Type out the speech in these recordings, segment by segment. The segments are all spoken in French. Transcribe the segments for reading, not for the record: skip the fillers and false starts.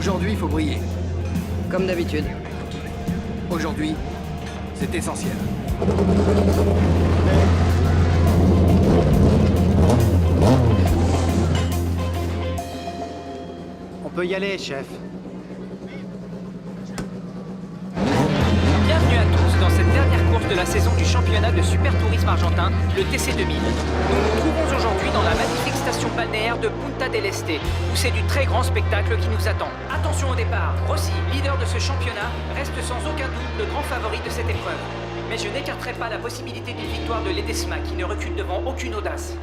Aujourd'hui, il faut briller. Comme d'habitude. Aujourd'hui, c'est essentiel. On peut y aller, chef. Bienvenue à tous dans cette dernière course de la saison du championnat de Super Tourisme argentin, le TC 2000. Nous nous trouvons aujourd'hui dans la magnifique station balnéaire de Punta del Este, où c'est du très grand spectacle qui nous attend. Attention au départ, Rossi, leader de ce championnat, reste sans aucun doute le grand favori de cette épreuve. Mais je n'écarterai pas la possibilité d'une victoire de Ledesma qui ne recule devant aucune audace.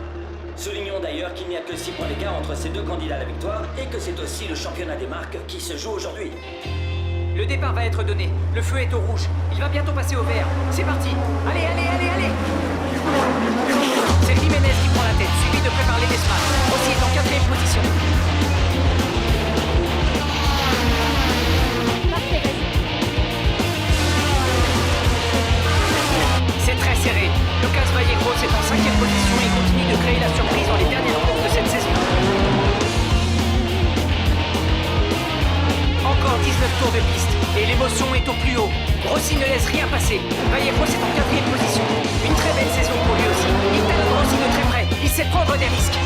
Soulignons d'ailleurs qu'il n'y a que 6 points d'écart entre ces deux candidats à la victoire et que c'est aussi le championnat des marques qui se joue aujourd'hui. Le départ va être donné, le feu est au rouge, il va bientôt passer au vert. C'est parti. Allez, allez, allez, allez. C'est Jiménez qui prend la tête, suivi de Prépare Ledesma. Rossi est en 4e position. C'est très serré. Lucas Vallegros est en 5e position et continue de créer la surprise dans les dernières courses de cette saison. Encore 19 tours de piste et l'émotion est au plus haut. Rossi ne laisse rien passer. Vallegros est en 4e position. Une très belle saison pour lui aussi. Il talonne Rossi de très près. Il sait prendre des risques.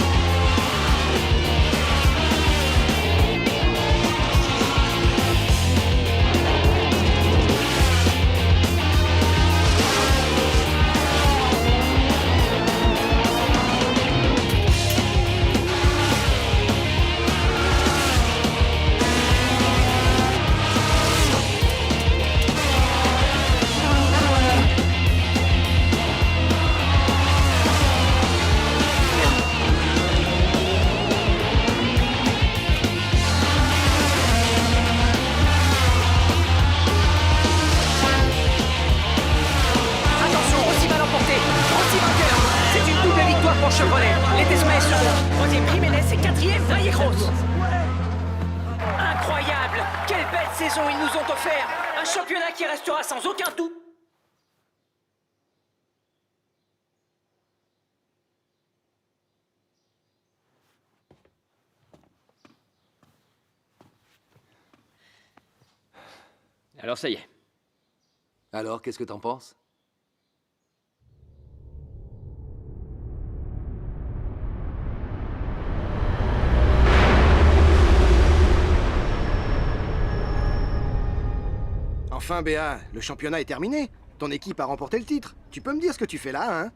Pour Chevrolet, Ledesma est second. 3e Jiménez et 4e Vallegros. Incroyable! Quelle belle saison ils nous ont offert! Un championnat qui restera sans aucun doute. Alors ça y est. Alors, qu'est-ce que t'en penses? Enfin, Béa, le championnat est terminé. Ton équipe a remporté le titre. Tu peux me dire ce que tu fais là, hein?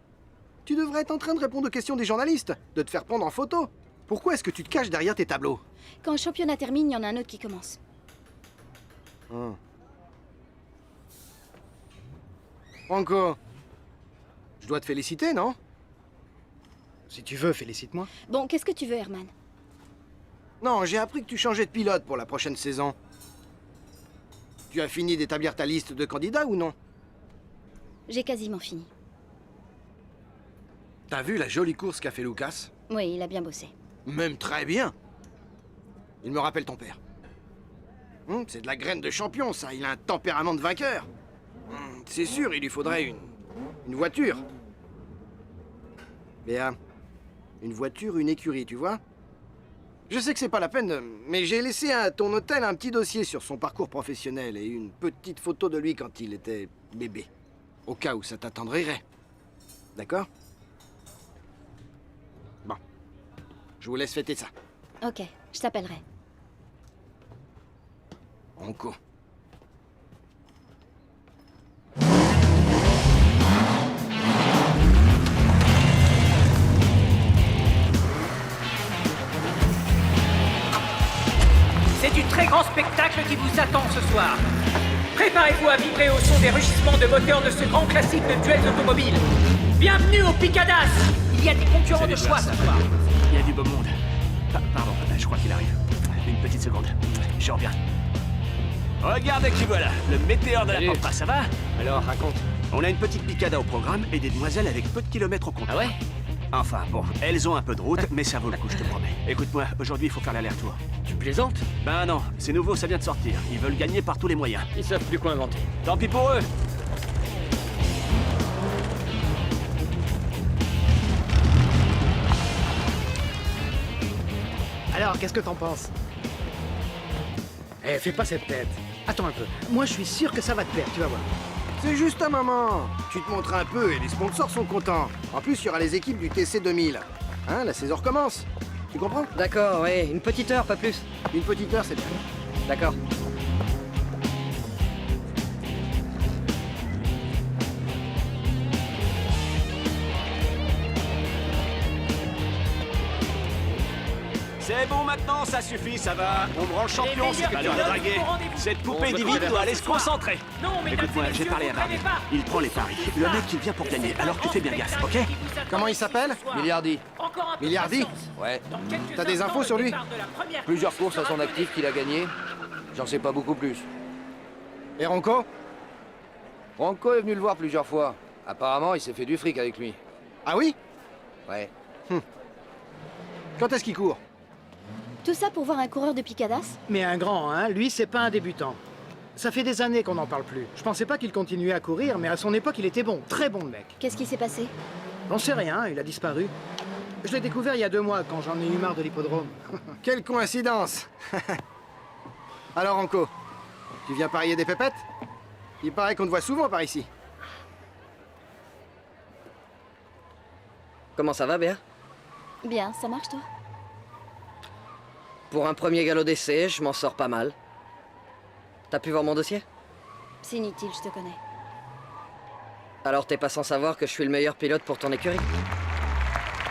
Tu devrais être en train de répondre aux questions des journalistes, de te faire prendre en photo. Pourquoi est-ce que tu te caches derrière tes tableaux? Quand le championnat termine, il y en a un autre qui commence. Franco, je dois te féliciter, non? Si tu veux, félicite-moi. Bon, qu'est-ce que tu veux, Herman? Non, j'ai appris que tu changeais de pilote pour la prochaine saison. Tu as fini d'établir ta liste de candidats ou non? J'ai quasiment fini. T'as vu la jolie course qu'a fait Lucas? Oui, il a bien bossé. Même très bien. Il me rappelle ton père. C'est de la graine de champion, ça. Il a un tempérament de vainqueur. C'est sûr, il lui faudrait une voiture. Béa, une voiture, une écurie, tu vois? Je sais que c'est pas la peine, mais j'ai laissé à ton hôtel un petit dossier sur son parcours professionnel et une petite photo de lui quand il était bébé. Au cas où ça t'attendrirait. D'accord? Bon. Je vous laisse fêter ça. Ok, je t'appellerai. Franco. C'est du très grand spectacle qui vous attend ce soir. Préparez-vous à vibrer au son des rugissements de moteurs de ce grand classique de duels automobiles. Bienvenue au Picadas. Il y a des concurrents de choix ce soir. Il y a du beau monde. Pardon, je crois qu'il arrive. Une petite seconde. Je reviens. Regarde qui voilà, le météore de la Pampa, ça va? Alors, raconte. On a une petite picada au programme et des demoiselles avec peu de kilomètres au compte. Ah ouais? Enfin, bon, elles ont un peu de route, mais ça vaut le coup, je te promets. Écoute-moi, aujourd'hui, il faut faire l'aller-retour. Tu plaisantes? Ben non, c'est nouveau, ça vient de sortir. Ils veulent gagner par tous les moyens. Ils savent plus quoi inventer. Tant pis pour eux. Alors, qu'est-ce que t'en penses? Eh, fais pas cette tête. Attends un peu. Moi, je suis sûr que ça va te plaire, tu vas voir. C'est juste un moment. Tu te montres un peu et les sponsors sont contents. En plus, il y aura les équipes du TC 2000. Hein, la saison recommence. Tu comprends? D'accord, ouais, une petite heure, pas plus. Une petite heure, c'est bien. D'accord. C'est bon maintenant, ça suffit, ça va. On me rend le champion, c'est pas l'heure de draguer. Cette poupée divine doit aller se concentrer. Non, mesdames Écoute-moi, et j'ai messieurs, parlé à vous Barney. rêvez pas. Il prend les paris. Le mec, il vient pour gagner, alors tu fais bien gaffe, ok? Comment il s'appelle? Milliardi. Encore un peu de Milliardi? patience. Ouais. Dans quelques T'as des instants, infos le sur lui? départ de la première Plusieurs course courses à son sera actif qu'il a gagné. J'en sais pas beaucoup plus. Et Ronco? Ronco est venu le voir plusieurs fois. Apparemment, il s'est fait du fric avec lui. Ah oui? Ouais. Quand est-ce qu'il court? Tout ça pour voir un coureur de Picadas? Mais un grand, hein. Lui, c'est pas un débutant. Ça fait des années qu'on n'en parle plus. Je pensais pas qu'il continuait à courir, mais à son époque, il était bon. Très bon, le mec. Qu'est-ce qui s'est passé? J'en sais rien, il a disparu. Je l'ai découvert il y a 2 mois, quand j'en ai eu marre de l'hippodrome. Quelle coïncidence. Alors, Ronco, tu viens parier des pépettes? Il paraît qu'on te voit souvent par ici. Comment ça va, Béa? Bien, ça marche toi? Pour un premier galop d'essai, je m'en sors pas mal. T'as pu voir mon dossier? C'est inutile, je te connais. Alors t'es pas sans savoir que je suis le meilleur pilote pour ton écurie?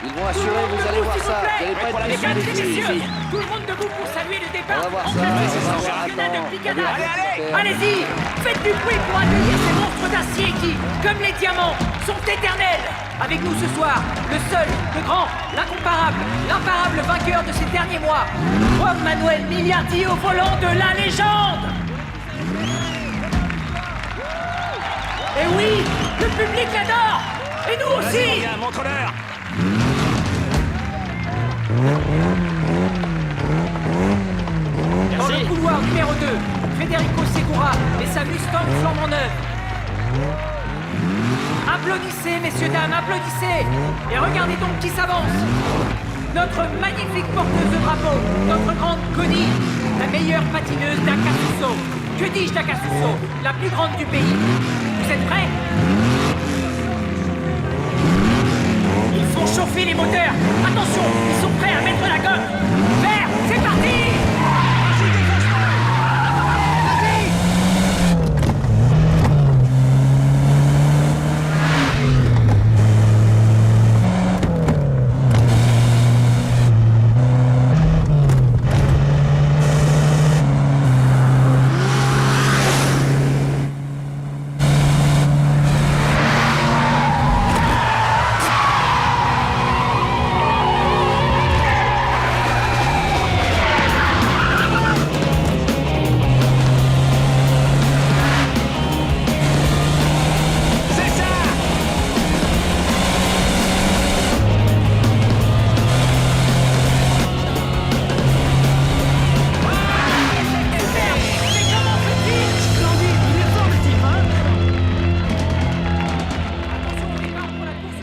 Ils vont assurer, vous allez voir ça. Vous allez pas être Mesdames et déçus, les messieurs, filles. tout le monde debout pour saluer le départ. On va voir en ça, tête on de va ce voir, championnat de attends. Picadas. Allez, Allez-y, faites du bruit pour accueillir ces monstres d'acier qui, comme les diamants, sont éternels. Avec nous ce soir, le seul, le grand, l'incomparable, l'imparable vainqueur de ces derniers mois, Juan Manuel Milliardi au volant de la légende. Et oui, le public l'adore. Et nous aussi. Viens, montre-leur. Dans le couloir numéro 2, Federico Segura et sa Mustang flambant neuve. Applaudissez, messieurs, dames, applaudissez. Et regardez donc qui s'avance. Notre magnifique porteuse de drapeau, notre grande Connie, la meilleure patineuse d'Acasuso. Que dis-je d'Acasuso? La plus grande du pays. Vous êtes prêts? Il faut chauffer les moteurs. Attention, ils sont prêts à mettre la gomme. Vert, c'est parti!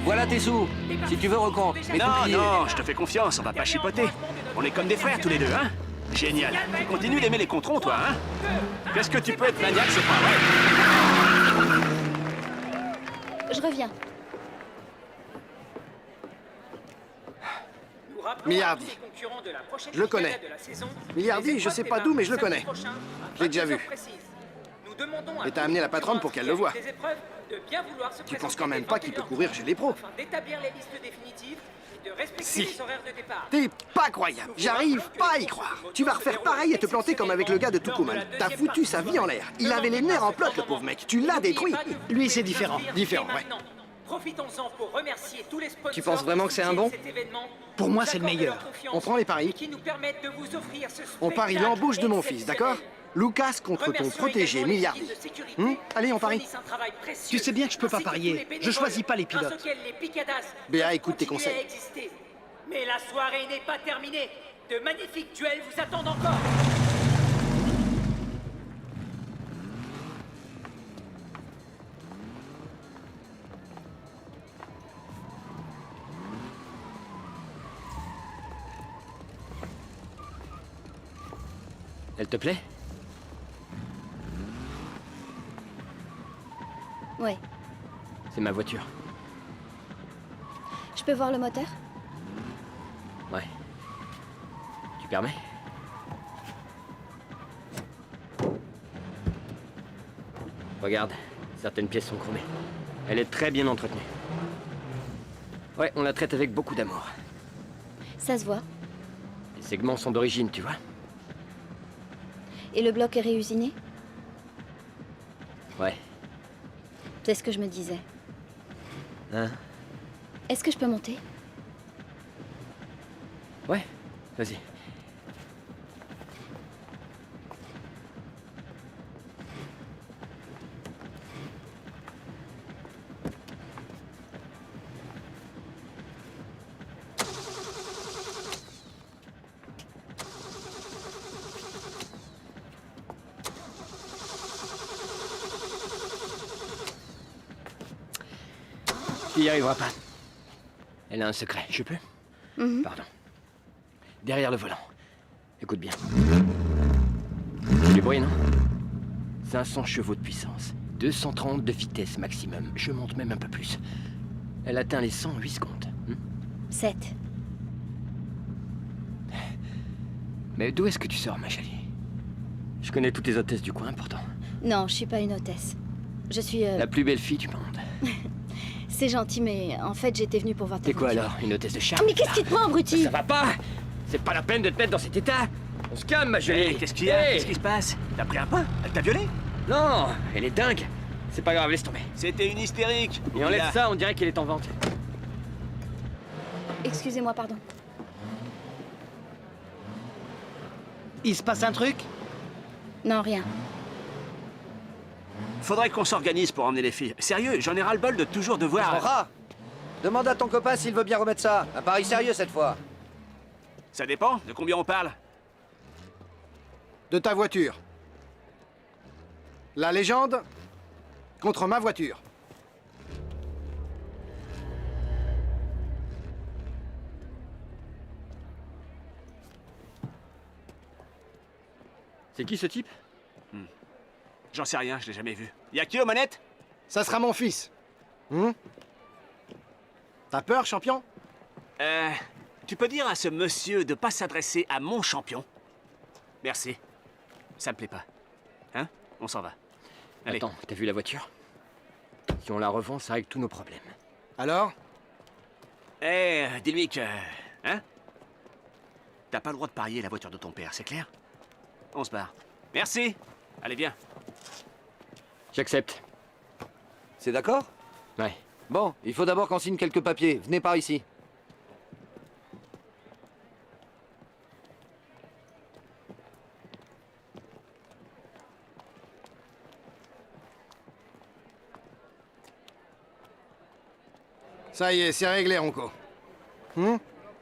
Voilà tes sous. Si tu veux, recompte. Mais Non, couplier. non, je te fais confiance, on va pas chipoter. On est comme des frères tous les deux, hein? Génial. Tu continues d'aimer les controns, toi, hein? Qu'est-ce que tu peux être maniaque, c'est pas vrai? Je reviens. Milliardi. Je le connais. Milliardi, je sais pas d'où, mais je le connais. Je l'ai déjà vu. Et t'as amené la patronne pour qu'elle le voie. Tu penses quand même pas qu'il peut courir chez les pros? Si. T'es pas croyable. J'arrive pas à y croire. Tu vas refaire pareil et te planter comme avec le gars de Tucumán. T'as foutu sa vie en l'air. Il avait les nerfs en plot, le pauvre mec. Tu l'as détruit. Lui, c'est différent. Différent, ouais. Profitons-en pour remercier tous les sponsors. Tu penses vraiment que c'est un bon? Pour moi, c'est le meilleur. On prend les paris. Qui nous permettent de vous offrir ce On parie spectacle l'embauche de mon fils, d'accord? exceptionnel. Lucas contre ton Remercions protégé, également les Milliardi. équipes de sécurité Allez, on qui parie. fournissent un travail précieux, Tu sais bien que je peux pas ainsi que parier. tous les Je bénévoles, choisis pas les grâce pilotes. auxquels les Picadas Béa, peuvent écoute tes continuer conseils. à exister. Mais la soirée n'est pas terminée. De magnifiques duels vous attendent encore. Elle te plaît? Ouais. C'est ma voiture. Je peux voir le moteur? Ouais. Tu permets? Regarde, certaines pièces sont chromées. Elle est très bien entretenue. Ouais, on la traite avec beaucoup d'amour. Ça se voit. Les segments sont d'origine, tu vois? Et le bloc est réusiné? Ouais. C'est ce que je me disais. Hein? Est-ce que je peux monter? Ouais, vas-y. Tu y arriveras pas. Elle a un secret, je peux? Mhm. Pardon. Derrière le volant. Écoute bien. C'est du bruit, non? 500 chevaux de puissance. 230 de vitesse maximum. Je monte même un peu plus. Elle atteint les 100 en 8 secondes. 7. Mais d'où est-ce que tu sors, ma jolie? Je connais toutes les hôtesses du coin, pourtant. Non, je suis pas une hôtesse. Je suis... La plus belle fille du monde. C'est gentil, mais en fait, j'étais venue pour voir ta T'es quoi voiture. alors? Une hôtesse de charme? Ah, mais qu'est-ce qui te prend, abruti? Ça va pas! C'est pas la peine de te mettre dans cet état! On se calme, ma jolie! Hey, qu'est-ce qu'il y a? Hey. Qu'est-ce qui se passe? T'as pris un pain? Elle t'a violé? Non! Elle est dingue! C'est pas grave, laisse tomber. C'était une hystérique. Et enlève Là. ça, on dirait qu'elle est en vente. Excusez-moi, pardon. Il se passe un truc? Non, rien. Faudrait qu'on s'organise pour emmener les filles. Sérieux, j'en ai ras-le-bol de toujours devoir... Rat, demande à ton copain s'il veut bien remettre ça. Un pari sérieux cette fois. Ça dépend, de combien on parle? De ta voiture. La légende contre ma voiture. C'est qui ce type? J'en sais rien, je l'ai jamais vu. Y'a qui aux manettes? Ça sera mon fils. T'as peur, champion? Tu peux dire à ce monsieur de pas s'adresser à mon champion? Merci. Ça me plaît pas. Hein? On s'en va. Allez. Attends, t'as vu la voiture? Si on la revend, ça règle tous nos problèmes. Alors? Dis-lui que... Hein? T'as pas le droit de parier la voiture de ton père, c'est clair? On se barre. Merci. Allez, viens. J'accepte. C'est d'accord? Ouais. Bon, il faut d'abord qu'on signe quelques papiers. Venez par ici. Ça y est, c'est réglé, Ronco.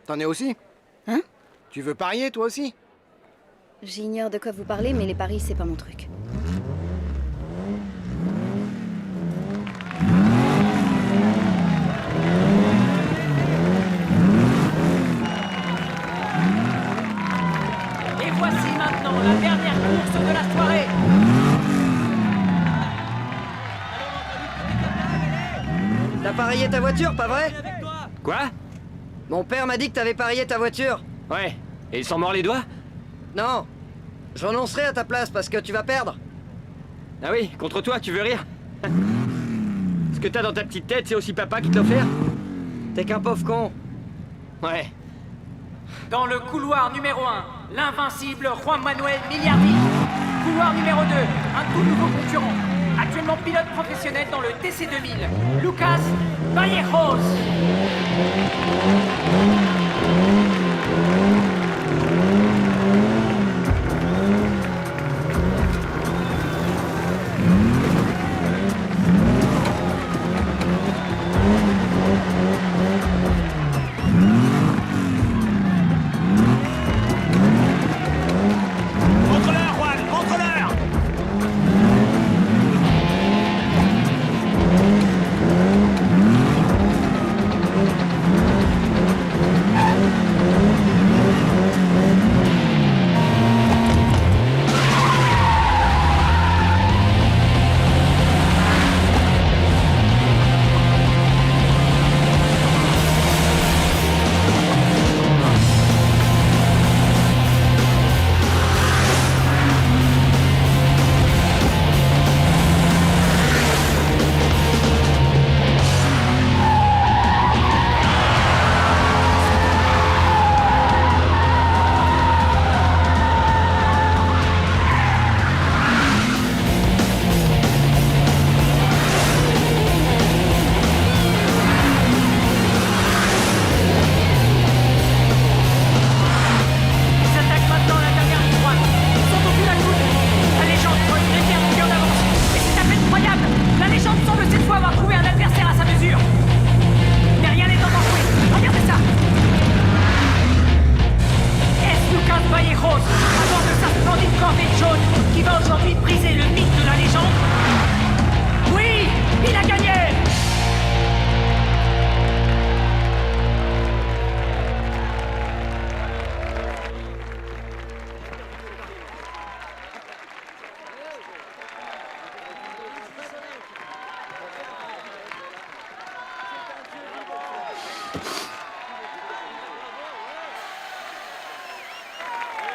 T'en es aussi? Hein? Tu veux parier, toi aussi? J'ignore de quoi vous parlez, mais les paris, c'est pas mon truc. Et voici maintenant la dernière course de la soirée. T'as parié ta voiture, pas vrai? Quoi? Mon père m'a dit que t'avais parié ta voiture. Ouais. Et il s'en mord les doigts? Non. Je renoncerai à ta place parce que tu vas perdre. Ah oui, contre toi, tu veux rire? Ce que t'as dans ta petite tête, c'est aussi papa qui te l'a offert? T'es qu'un pauvre con. Ouais. Dans le couloir numéro 1, l'invincible Juan Manuel Milliardi. Couloir numéro 2, un tout nouveau concurrent. Actuellement pilote professionnel dans le TC2000, Lucas Vallejos. Montre-leur, Juan, montre-leur!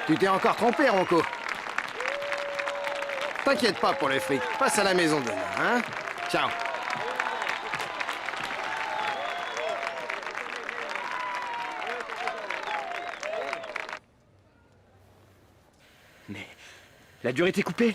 Tu t'es encore trompé, Ronco. T'inquiète pas pour le fric. Passe à la maison demain, hein? Ciao. Mais la durite est coupée.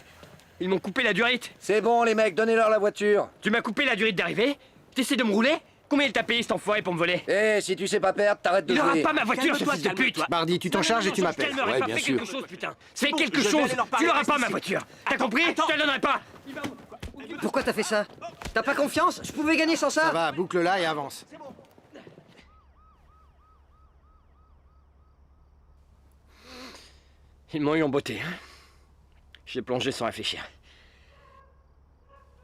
Ils m'ont coupé la durite. C'est bon, les mecs, donnez-leur la voiture. Tu m'as coupé la durite d'arrivée. T'essaies de me rouler. Combien il t'a payé cet enfoiré pour me voler? Eh, si tu sais pas perdre, t'arrêtes de Il aura jouer. pas ma voiture, ce Calme-toi, fils de pute. calme-toi. Bardi, tu t'en charges et tu m'appelles. Je calmerai Ouais, pas, bien fais sûr. quelque chose, putain. Fais bon, quelque je vais chose. aller leur parler, Tu l'auras reste pas ma ici. voiture. T'as Attends, compris? attends. Je te la donnerai pas. Pourquoi t'as fait ça? T'as pas confiance? Je pouvais gagner sans ça. Ça va, boucle-la et avance. Ils m'ont eu en beauté, hein. J'ai plongé sans réfléchir.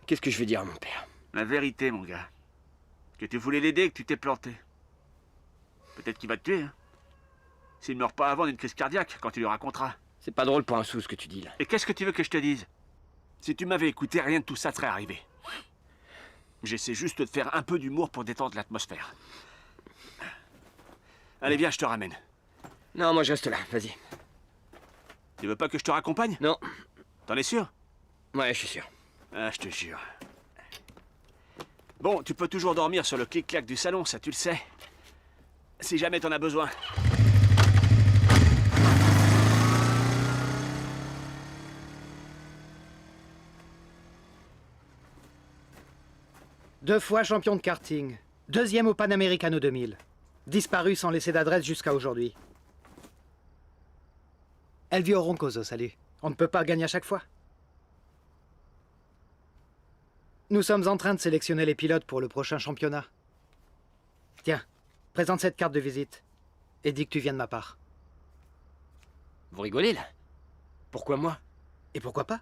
Qu'est-ce que je vais dire à mon père? La vérité, mon gars. Que tu voulais l'aider et que tu t'es planté. Peut-être qu'il va te tuer, hein. S'il ne meurt pas avant d'une crise cardiaque, quand tu lui raconteras. C'est pas drôle pour un sou ce que tu dis là. Et qu'est-ce que tu veux que je te dise? Si tu m'avais écouté, rien de tout ça serait arrivé. J'essaie juste de faire un peu d'humour pour détendre l'atmosphère. Allez, viens, je te ramène. Non, moi je reste là, vas-y. Tu veux pas que je te raccompagne? Non. T'en es sûr? Ouais, je suis sûr. Ah, je te jure. Bon, tu peux toujours dormir sur le clic-clac du salon, ça tu le sais. Si jamais t'en as besoin. Deux fois champion de karting. Deuxième au Panamericano 2000. Disparu sans laisser d'adresse jusqu'à aujourd'hui. Elvio Roncoso, salut. On ne peut pas gagner à chaque fois. Nous sommes en train de sélectionner les pilotes pour le prochain championnat. Tiens, présente cette carte de visite. Et dis que tu viens de ma part. Vous rigolez là? Pourquoi moi? Et pourquoi pas?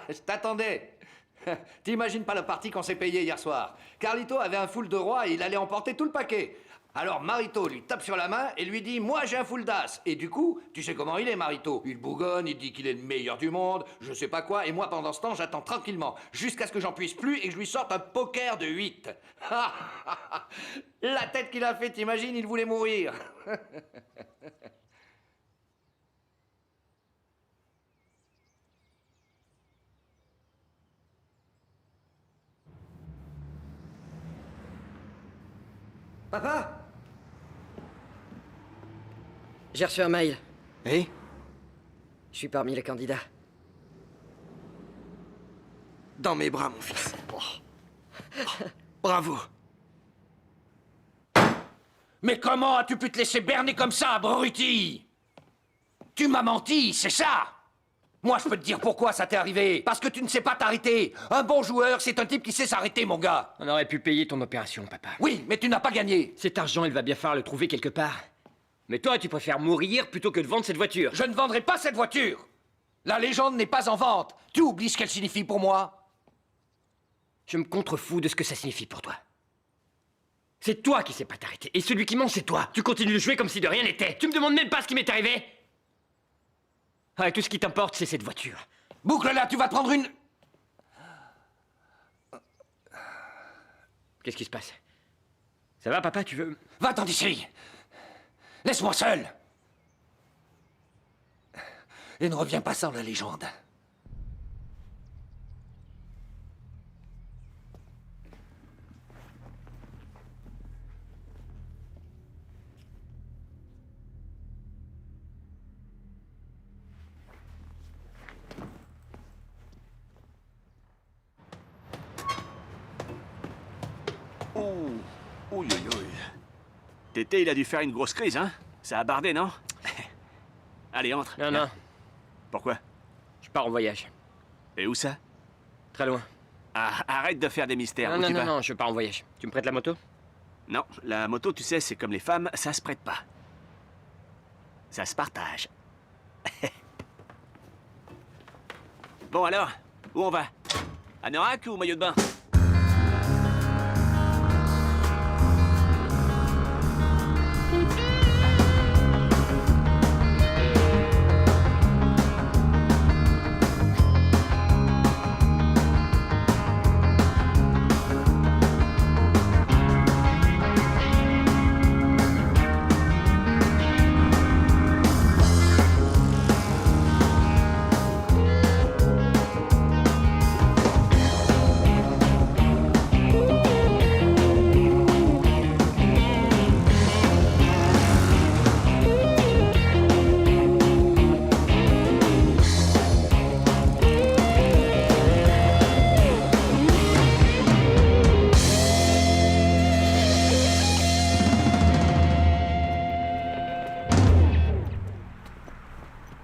Je t'attendais. T'imagines pas le parti qu'on s'est payé hier soir. Carlito avait un full de roi et il allait emporter tout le paquet. Alors Marito lui tape sur la main et lui dit « Moi j'ai un full d'as ». Et du coup, tu sais comment il est Marito. Il bougonne, il dit qu'il est le meilleur du monde, je sais pas quoi, et moi pendant ce temps j'attends tranquillement, jusqu'à ce que j'en puisse plus et que je lui sorte un poker de 8. La tête qu'il a fait, t'imagines, il voulait mourir. Papa? J'ai reçu un mail. Et? Je suis parmi les candidats. Dans mes bras, mon fils. Oh. Bravo. Mais comment as-tu pu te laisser berner comme ça, abruti? Tu m'as menti, c'est ça? Moi, je peux te dire pourquoi ça t'est arrivé. Parce que tu ne sais pas t'arrêter. Un bon joueur, c'est un type qui sait s'arrêter, mon gars. On aurait pu payer ton opération, papa. Oui, mais tu n'as pas gagné. Cet argent, il va bien falloir le trouver quelque part. Mais toi, tu préfères mourir plutôt que de vendre cette voiture. Je ne vendrai pas cette voiture. La légende n'est pas en vente. Tu oublies ce qu'elle signifie pour moi? Je me contrefous de ce que ça signifie pour toi. C'est toi qui sais pas t'arrêter. Et celui qui ment, c'est toi. Tu continues de jouer comme si de rien n'était. Tu me demandes même pas ce qui m'est arrivé. Ah, et tout ce qui t'importe, c'est cette voiture. Boucle là, tu vas te prendre une... Qu'est-ce qui se passe? Ça va, papa, tu veux... Va-t'en d'ici. Laisse-moi seul. Et ne reviens pas sans la légende. Ouh, ouille, ouille. Tété, il a dû faire une grosse crise, hein? Ça a bardé, non? Allez, entre. Non, non, Pourquoi? je pars en voyage. Et où ça? Très loin. Ah, arrête de faire des mystères. Non, Où non, tu non, vas? non, je pars en voyage. Tu me prêtes la moto? Non, la moto, tu sais, c'est comme les femmes, ça se prête pas. Ça se partage. Bon alors, où on va? À Norak ou au maillot de bain?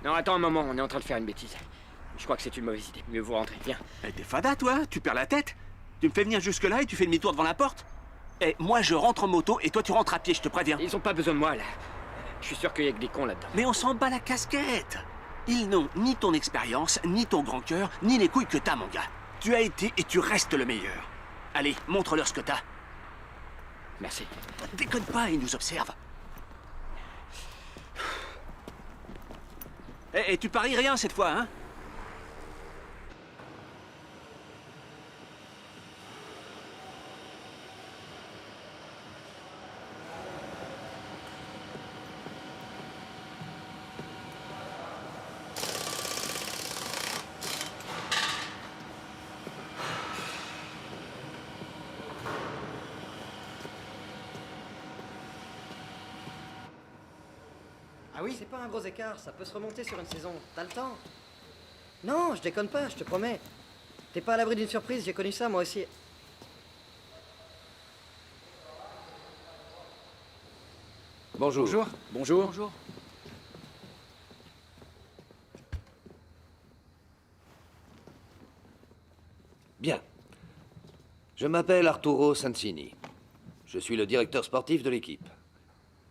Non, attends un moment, on est en train de faire une bêtise. Je crois que c'est une mauvaise idée. Mieux vous rentrer, viens. Eh, t'es fada, toi? Tu perds la tête? Tu me fais venir jusque-là et tu fais demi-tour devant la porte? Eh, moi je rentre en moto et toi tu rentres à pied, je te préviens. Ils ont pas besoin de moi, là. Je suis sûr qu'il y a que des cons là-dedans. Mais on s'en bat la casquette. Ils n'ont ni ton expérience, ni ton grand cœur, ni les couilles que t'as, mon gars. Tu as été et tu restes le meilleur. Allez, montre-leur ce que t'as. Merci. Déconne pas, ils nous observent. Eh, tu paries rien cette fois, hein? Ah oui? C'est pas un gros écart, ça peut se remonter sur une saison. T'as le temps. Non, je déconne pas, je te promets. T'es pas à l'abri d'une surprise, j'ai connu ça moi aussi. Bonjour. Bonjour. Bonjour. Bonjour. Bien. Je m'appelle Arturo Sansini. Je suis le directeur sportif de l'équipe.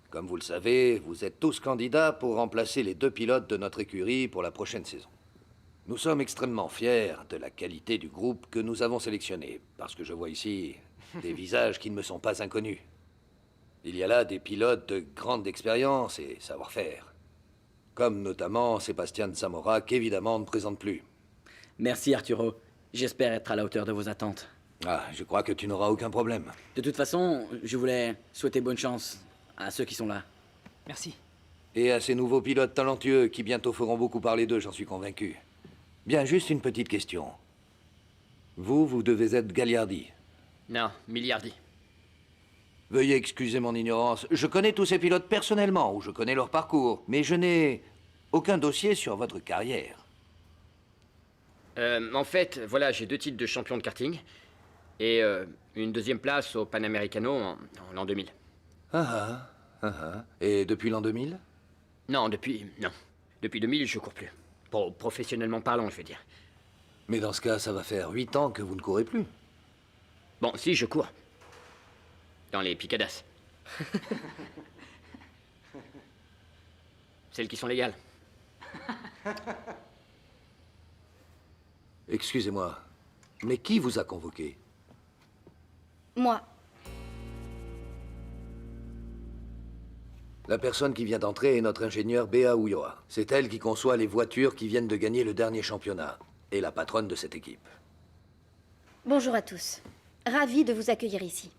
Comme vous le savez, vous êtes tous candidats pour remplacer les 2 pilotes de notre écurie pour la prochaine saison. Nous sommes extrêmement fiers de la qualité du groupe que nous avons sélectionné, parce que je vois ici des visages qui ne me sont pas inconnus. Il y a là des pilotes de grande expérience et savoir-faire, comme notamment Sébastien Zamora, qu'évidemment on ne présente plus. Merci Arturo. J'espère être à la hauteur de vos attentes. Ah, je crois que tu n'auras aucun problème. De toute façon, je voulais souhaiter bonne chance à ceux qui sont là. Merci. Et à ces nouveaux pilotes talentueux qui bientôt feront beaucoup parler d'eux, j'en suis convaincu. Bien, juste une petite question. Vous devez être Gagliardi. Non, Milliardi. Veuillez excuser mon ignorance. Je connais tous ces pilotes personnellement, ou je connais leur parcours, mais je n'ai aucun dossier sur votre carrière. En fait, voilà, j'ai 2 titres de champion de karting et une 2e place au Panamericano en l'an 2000. Et depuis l'an 2000? Non. Depuis 2000, je cours plus. Professionnellement parlant, je veux dire. Mais dans ce cas, ça va faire 8 ans que vous ne courez plus. Bon, si, je cours. Dans les picadas. Celles qui sont légales. Excusez-moi, mais qui vous a convoqué? Moi. La personne qui vient d'entrer est notre ingénieure Béa Ulloa. C'est elle qui conçoit les voitures qui viennent de gagner le dernier championnat, et la patronne de cette équipe. Bonjour à tous. Ravie de vous accueillir ici.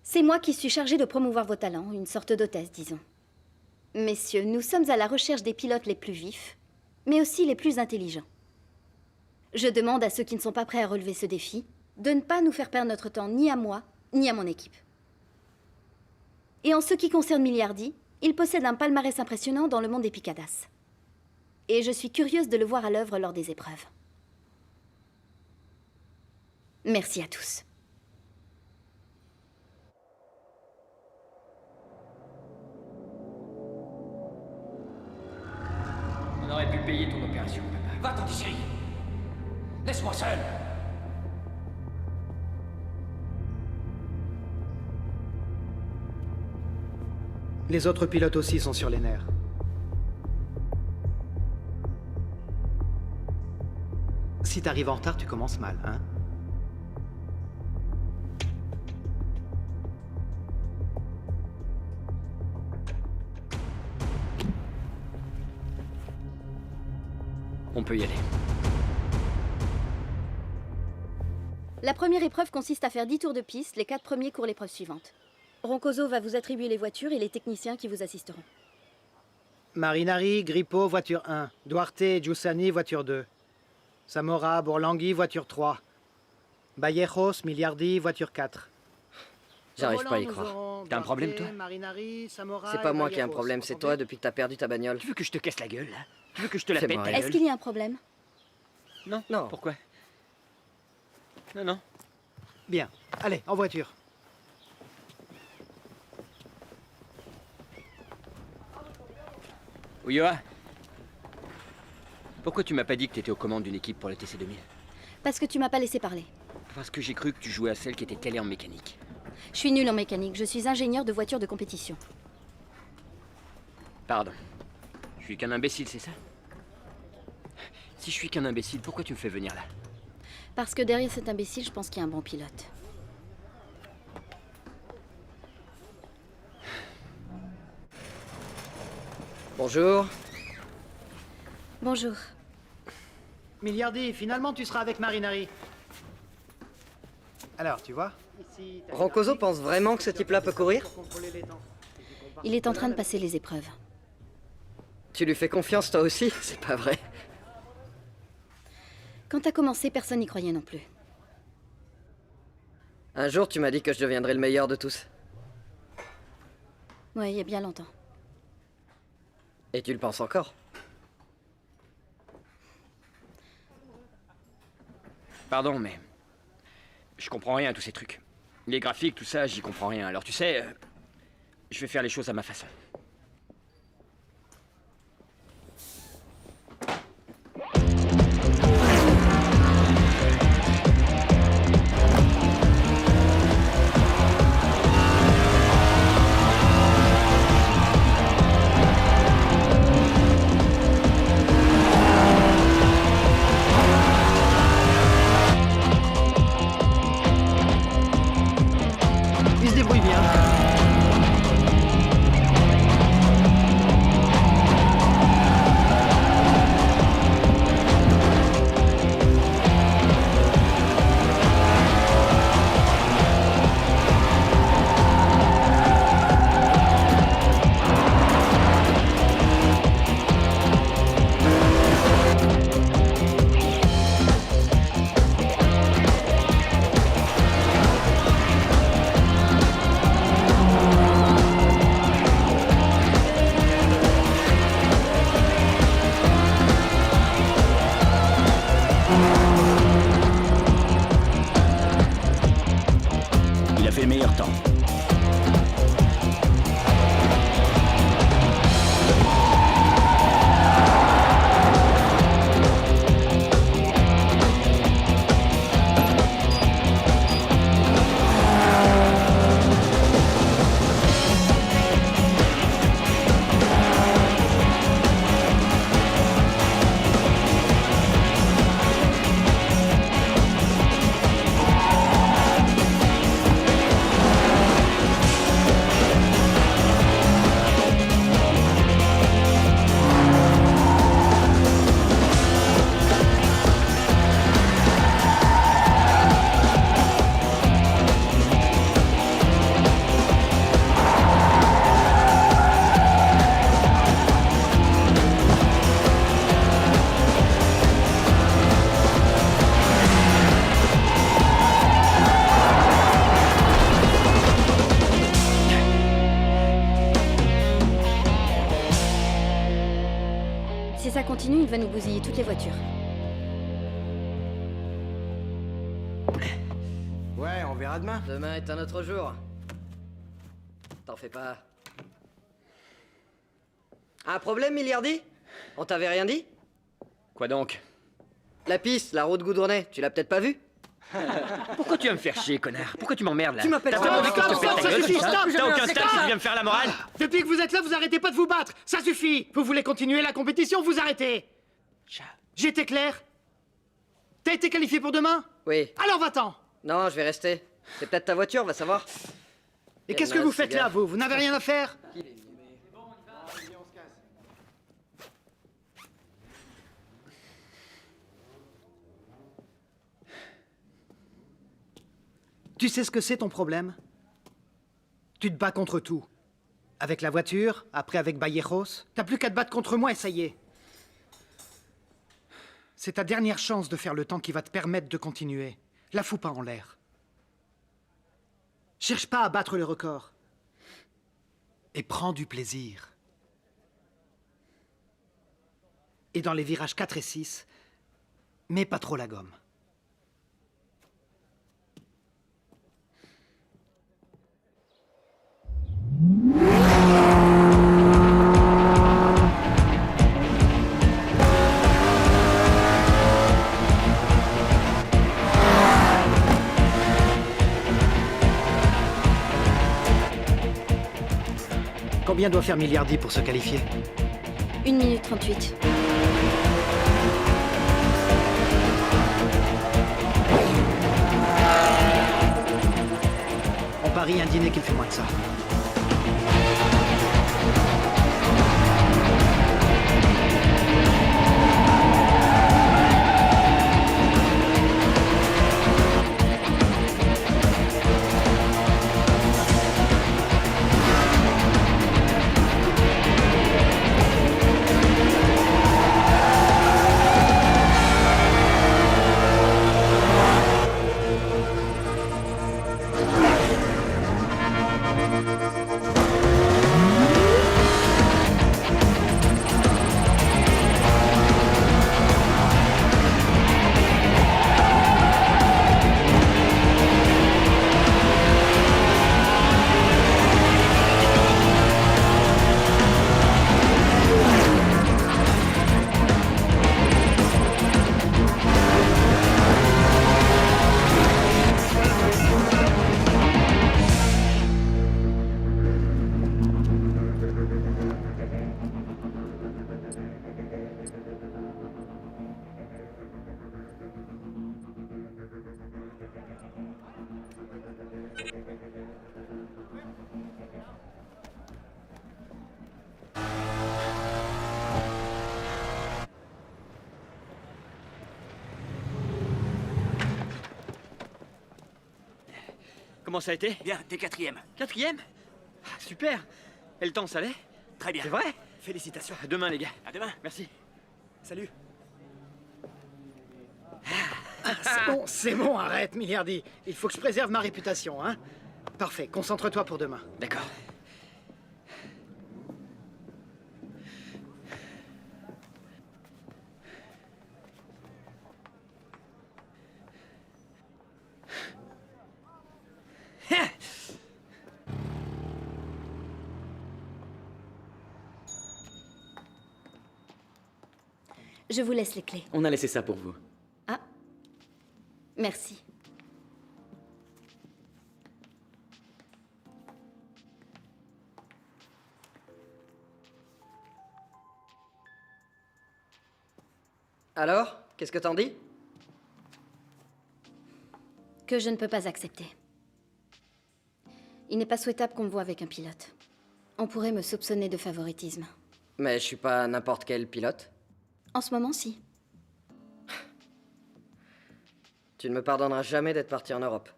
C'est moi qui suis chargée de promouvoir vos talents, une sorte d'hôtesse, disons. Messieurs, nous sommes à la recherche des pilotes les plus vifs, mais aussi les plus intelligents. Je demande à ceux qui ne sont pas prêts à relever ce défi de ne pas nous faire perdre notre temps ni à moi, ni à mon équipe. Et en ce qui concerne Milliardi, il possède un palmarès impressionnant dans le monde des picadas. Et je suis curieuse de le voir à l'œuvre lors des épreuves. Merci à tous. On aurait pu payer ton opération, papa. Va-t'en d'ici. Laisse-moi seul. Les autres pilotes aussi sont sur les nerfs. Si t'arrives en retard, tu commences mal, hein? On peut y aller. La première épreuve consiste à faire 10 tours de piste, les 4 premiers courent l'épreuve suivante. Roncoso va vous attribuer les voitures et les techniciens qui vous assisteront. Marinari, Grippo, voiture 1. Duarte, Giussani, voiture 2. Zamora, Bourlangui, voiture 3. Ballejos, Miliardi, voiture 4. J'arrive pas à y croire. T'as un problème, toi? C'est pas moi qui ai un problème, c'est toi depuis que t'as perdu ta bagnole. Tu veux que je te casse la gueule, là? Tu veux que je te la Fais-moi pète, ta rire. Est-ce gueule? qu'il y a un problème? Non. Non. Pourquoi? Non. Bien. Allez, en voiture. Ulloa, pourquoi tu m'as pas dit que t'étais aux commandes d'une équipe pour le TC 2000? Parce que tu m'as pas laissé parler. Parce que j'ai cru que tu jouais à celle qui était calée en mécanique. Je suis nulle en mécanique, je suis ingénieur de voitures de compétition. Pardon. Je suis qu'un imbécile, c'est ça? Si je suis qu'un imbécile, pourquoi tu me fais venir là? Parce que derrière cet imbécile, je pense qu'il y a un bon pilote. Bonjour. Bonjour. Miliardi, finalement tu seras avec Marinari. Alors, tu vois ici, t'as Roncoso pense vraiment que ce type-là peut courir? pour contrôler les temps. Il est en train de passer les épreuves. Tu lui fais confiance toi aussi? C'est pas vrai. Quand t'as commencé, personne n'y croyait non plus. Un jour, tu m'as dit que je deviendrais le meilleur de tous. Ouais, il y a bien longtemps. Et tu le penses encore? Pardon, mais... je comprends rien à tous ces trucs. Les graphiques, tout ça, j'y comprends rien. Alors tu sais, je vais faire les choses à ma façon. Il se débrouille bien. Il a fait le meilleur temps. Si ça continue, il va nous bousiller toutes les voitures. Ouais, on verra demain. Demain est un autre jour. T'en fais pas. Un problème, Miliardi? On t'avait rien dit? Quoi donc? La piste, la route Goudronnet, tu l'as peut-être pas vue? Pourquoi tu vas me faire chier, connard? Pourquoi tu m'emmerdes, là? Tu m'appelles T'as pas pas envie que je te pète ta gueule, c'est ça? T'as aucun style si tu viens me faire la morale? Depuis que vous êtes là, vous arrêtez pas de vous battre. Ça suffit. Vous voulez continuer la compétition, vous arrêtez. J'étais clair? T'as été qualifié pour demain? Oui. Alors va-t'en! Non, je vais rester. C'est peut-être ta voiture, va savoir. Et qu'est-ce que vous faites là, vous? Vous n'avez rien à faire? Tu sais ce que c'est ton problème? Tu te bats contre tout. Avec la voiture, après avec Vallejos. T'as plus qu'à te battre contre moi et ça y est. C'est ta dernière chance de faire le temps qui va te permettre de continuer. La fous pas en l'air. Cherche pas à battre le record. Et prends du plaisir. Et dans les virages 4 et 6, mets pas trop la gomme. Combien doit faire Milliardi pour se qualifier? 1 minute 38. On parie un dîner qu'il fait moins que ça. Comment ça a été? Bien, t'es quatrième. Quatrième? Ah, super. Et le temps, ça allait? Très bien. C'est vrai? Félicitations. À demain, les gars. À demain. Merci. Salut. C'est bon, arrête, Milliardi. Il faut que je préserve ma réputation, hein? Parfait, concentre-toi pour demain. D'accord. Je vous laisse les clés. On a laissé ça pour vous. Ah. Merci. Alors, qu'est-ce que t'en dis? Que je ne peux pas accepter. Il n'est pas souhaitable qu'on me voie avec un pilote. On pourrait me soupçonner de favoritisme. Mais je suis pas n'importe quel pilote. En ce moment, si. Tu ne me pardonneras jamais d'être parti en Europe.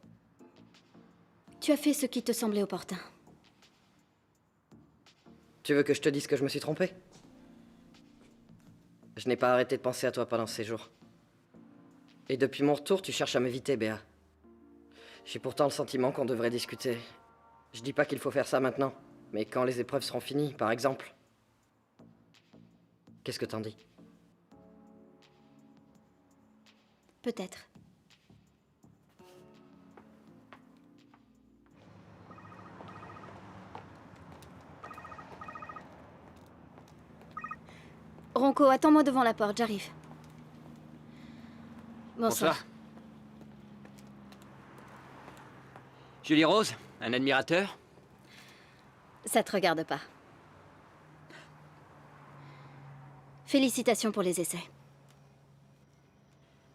Tu as fait ce qui te semblait opportun. Tu veux que je te dise que je me suis trompé? Je n'ai pas arrêté de penser à toi pendant ces jours. Et depuis mon retour, tu cherches à m'éviter, Béa. J'ai pourtant le sentiment qu'on devrait discuter. Je dis pas qu'il faut faire ça maintenant, mais quand les épreuves seront finies, par exemple. Qu'est-ce que t'en dis? Peut-être. Ronco, attends-moi devant la porte, j'arrive. Bonsoir. Julie Rose, un admirateur? Ça te regarde pas. Félicitations pour les essais.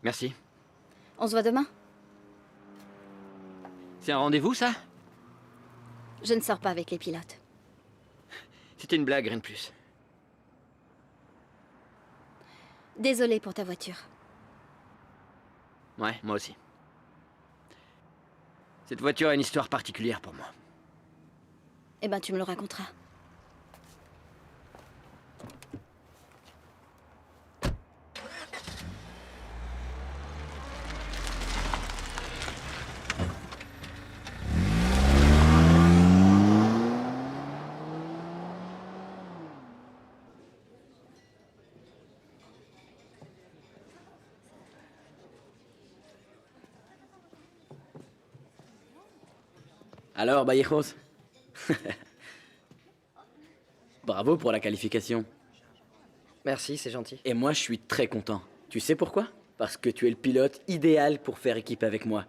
Merci. On se voit demain? C'est un rendez-vous, ça? Je ne sors pas avec les pilotes. C'était une blague, rien de plus. Désolée pour ta voiture. Ouais, moi aussi. Cette voiture a une histoire particulière pour moi. Eh ben, tu me le raconteras. Alors, Vallejos? Bravo pour la qualification. Merci, c'est gentil. Et moi, je suis très content. Tu sais pourquoi? Parce que tu es le pilote idéal pour faire équipe avec moi.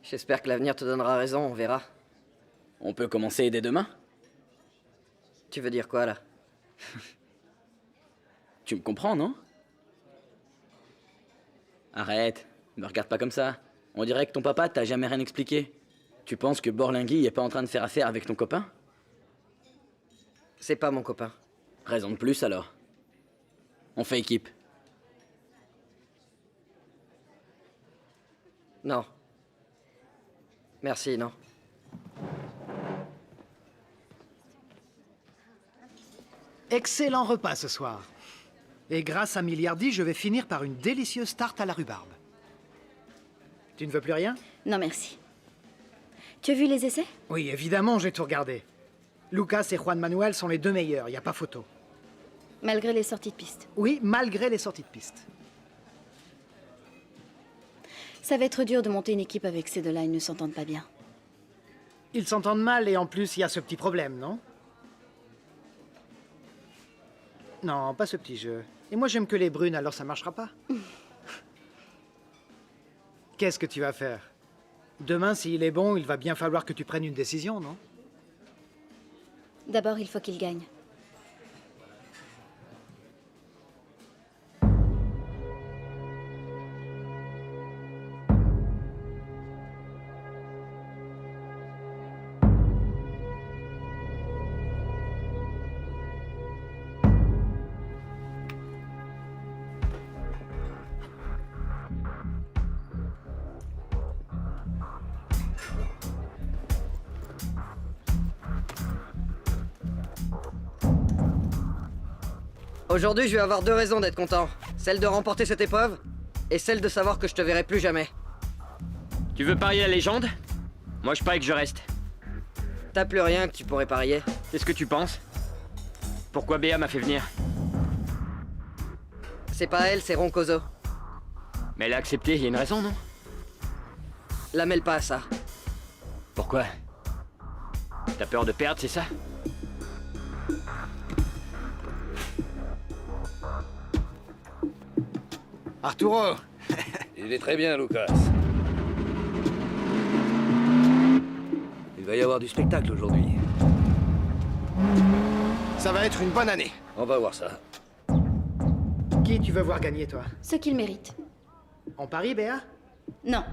J'espère que l'avenir te donnera raison, on verra. On peut commencer dès demain? Tu veux dire quoi, là? Tu me comprends, non? Arrête, me regarde pas comme ça. On dirait que ton papa t'a jamais rien expliqué. Tu penses que Borlingui est pas en train de faire affaire avec ton copain? C'est pas mon copain. Raison de plus, alors. On fait équipe. Non. Merci, non. Excellent repas ce soir. Et grâce à Milliardi, je vais finir par une délicieuse tarte à la rhubarbe. Tu ne veux plus rien? Non, merci. Tu as vu les essais? Oui, évidemment, j'ai tout regardé. Lucas et Juan Manuel sont les deux meilleurs, y a pas photo. Malgré les sorties de piste. Oui, malgré les sorties de piste. Ça va être dur de monter une équipe avec ces deux-là, ils ne s'entendent pas bien. Ils s'entendent mal et en plus, il y a ce petit problème, non? Non, pas ce petit jeu. Et moi, j'aime que les brunes, alors ça marchera pas. Qu'est-ce que tu vas faire? Demain, s'il est bon, il va bien falloir que tu prennes une décision, non? D'abord, il faut qu'il gagne. Aujourd'hui, je vais avoir deux raisons d'être content. Celle de remporter cette épreuve, et celle de savoir que je te verrai plus jamais. Tu veux parier la légende? Moi, je parie que je reste. T'as plus rien que tu pourrais parier. Qu'est-ce que tu penses? Pourquoi Béa m'a fait venir? C'est pas elle, c'est Roncoso. Mais elle a accepté, il y a une raison, non? La mêle pas à ça. Pourquoi? T'as peur de perdre, c'est ça? Arturo! Il est très bien, Lucas. Il va y avoir du spectacle aujourd'hui. Ça va être une bonne année. On va voir ça. Qui tu veux voir gagner, toi? Ce qu'il mérite. En Paris, Béa? Non.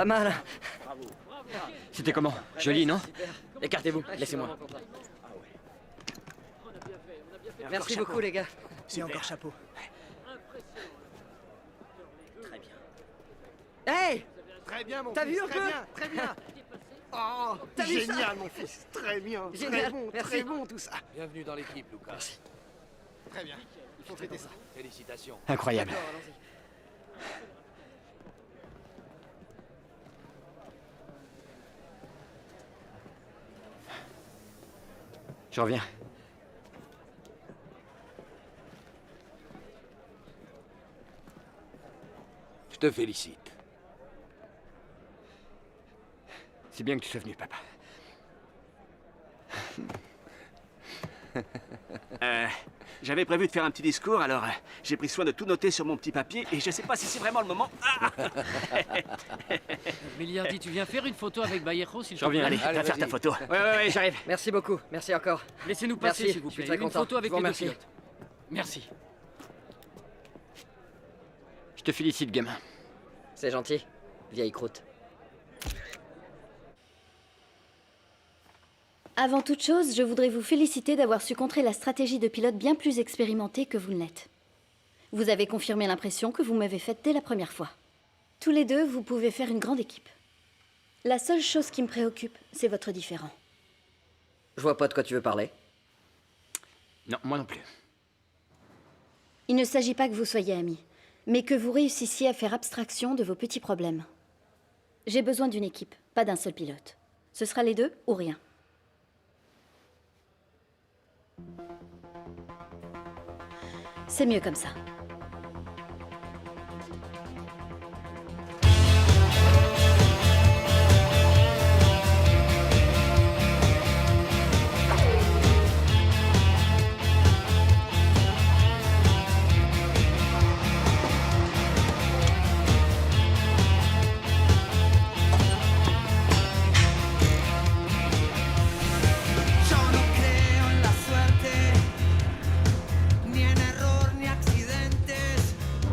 Pas mal. C'était comment? Joli, non? Écartez-vous, laissez-moi. Merci beaucoup, les gars. C'est encore chapeau. Très bien. Hey! Très bien, mon T'as fils, vu un très peu? bien, très bien. Oh, T'as vu ça? génial, mon fils. Très bien, Génial, très merci. bon tout ça. Bienvenue dans l'équipe, Lucas. Très bien, il faut fêter ça. Félicitations. Incroyable. D'accord, allons-y. Je reviens. Je te félicite. C'est bien que tu sois venu, papa. J'avais prévu de faire un petit discours, alors j'ai pris soin de tout noter sur mon petit papier et je sais pas si c'est vraiment le moment. Ah Miliardi, tu viens faire une photo avec Vallejo, s'il te Je reviens, plaît? allez, va faire ta photo. Ouais, j'arrive. Merci beaucoup. Merci encore. Laissez-nous passer, Merci, s'il vous je suis plaît. très Une content. photo avec Je vous les deux remercie. pilotes. Merci. Je te félicite, gamin. C'est gentil. Vieille croûte. Avant toute chose, je voudrais vous féliciter d'avoir su contrer la stratégie de pilote bien plus expérimentée que vous ne l'êtes. Vous avez confirmé l'impression que vous m'avez faite dès la première fois. Tous les deux, vous pouvez faire une grande équipe. La seule chose qui me préoccupe, c'est votre différend. Je vois pas de quoi tu veux parler. Non, moi non plus. Il ne s'agit pas que vous soyez amis, mais que vous réussissiez à faire abstraction de vos petits problèmes. J'ai besoin d'une équipe, pas d'un seul pilote. Ce sera les deux ou rien. C'est mieux comme ça.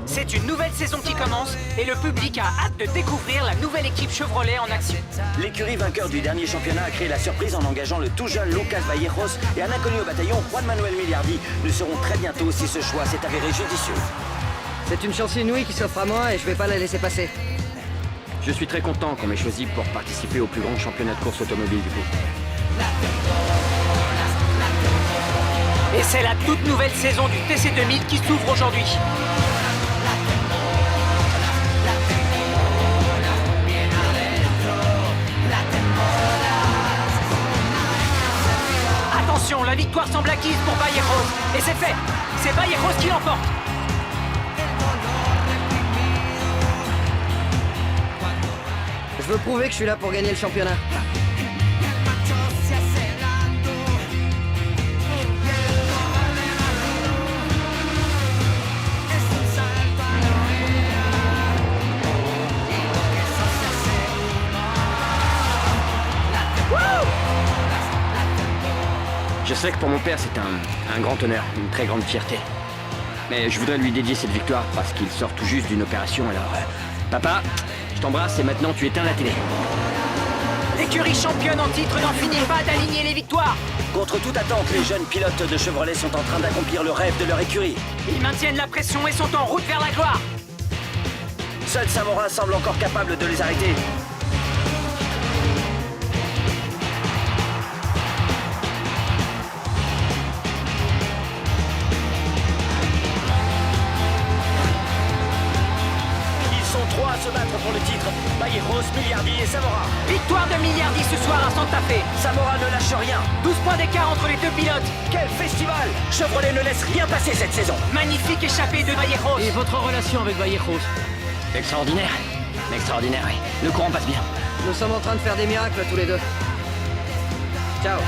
C'est une nouvelle saison qui commence et le public a hâte de découvrir la nouvelle équipe Chevrolet en action. L'écurie vainqueur du dernier championnat a créé la surprise en engageant le tout jeune Lucas Vallejos et un inconnu au bataillon, Juan Manuel Miliardi. Nous saurons très bientôt si ce choix s'est avéré judicieux. C'est une chance inouïe qui s'offre à moi et je vais pas la laisser passer. Je suis très content qu'on m'ait choisi pour participer au plus grand championnat de course automobile du pays. Et c'est la toute nouvelle saison du TC2000 qui s'ouvre aujourd'hui. Attention, la victoire semble acquise pour Vallejos. Et c'est fait. C'est Vallejos qui l'emporte. Je veux prouver que je suis là pour gagner le championnat. Je sais que pour mon père, c'est un grand honneur, une très grande fierté. Mais je voudrais lui dédier cette victoire parce qu'il sort tout juste d'une opération, alors... papa, je t'embrasse et maintenant tu éteins la télé. L'écurie championne en titre n'en finit pas d'aligner les victoires. Contre toute attente, les jeunes pilotes de Chevrolet sont en train d'accomplir le rêve de leur écurie. Ils maintiennent la pression et sont en route vers la gloire. Seul Samora semble encore capable de les arrêter. Ils sont trois à se battre pour le titre. Vallejos, Miliardi et Samora. Victoire de Miliardi ce soir à Santa Fe. Samora ne lâche rien. 12 points d'écart entre les deux pilotes. Quel festival! Chevrolet ne laisse rien passer cette saison. Magnifique échappée de Vallejos. Et votre relation avec Vallejos? Extraordinaire. Extraordinaire, oui. Le courant passe bien. Nous sommes en train de faire des miracles tous les deux. Ciao.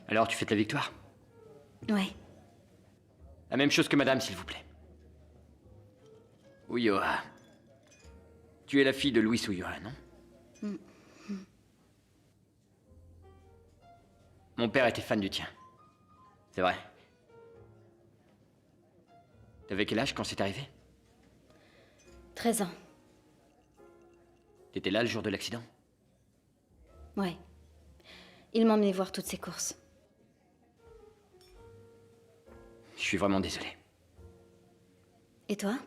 Alors, tu fêtes la victoire? Ouais. La même chose que madame, s'il vous plaît. Oui, oh, Tu es la fille de Louis Souillera, non? Mon père était fan du tien. C'est vrai. T'avais quel âge quand c'est arrivé? 13 ans. T'étais là le jour de l'accident? Ouais. Il m'emmenait voir toutes ses courses. Je suis vraiment désolé. Et toi?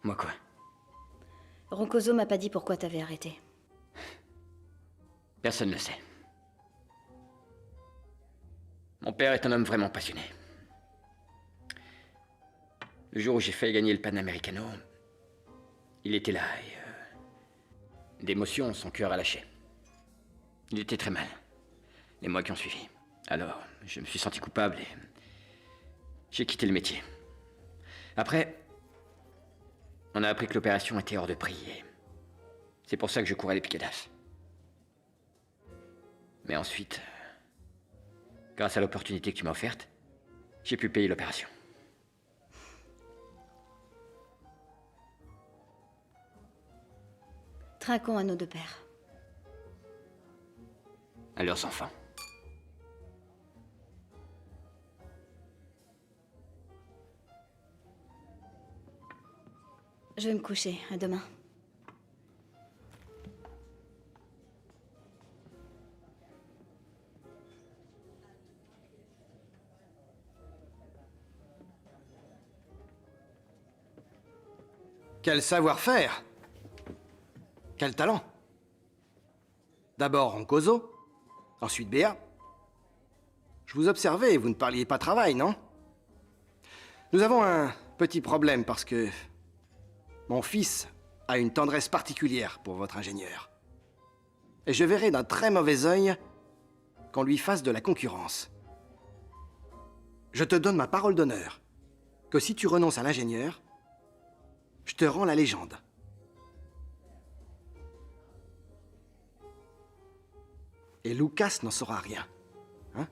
Moi quoi? Roncoso m'a pas dit pourquoi t'avais arrêté. Personne ne le sait. Mon père est un homme vraiment passionné. Le jour où j'ai failli gagner le Panamericano, il était là et... d'émotion, son cœur a lâché. Il était très mal. Les mois qui ont suivi. Alors, je me suis senti coupable et... j'ai quitté le métier. Après, on a appris que l'opération était hors de prix et... c'est pour ça que je courais les piquedas. Mais ensuite... grâce à l'opportunité que tu m'as offerte, j'ai pu payer l'opération. Trinquons à nos deux pères. À leurs enfants. Je vais me coucher. À demain. Quel savoir-faire! Quel talent! D'abord Roncoso, ensuite Béa. Je vous observais, vous ne parliez pas travail, non? Nous avons un petit problème parce que mon fils a une tendresse particulière pour votre ingénieur. Et je verrai d'un très mauvais œil qu'on lui fasse de la concurrence. Je te donne ma parole d'honneur que si tu renonces à l'ingénieur, je te rends la légende. Et Lucas n'en saura rien. Hein?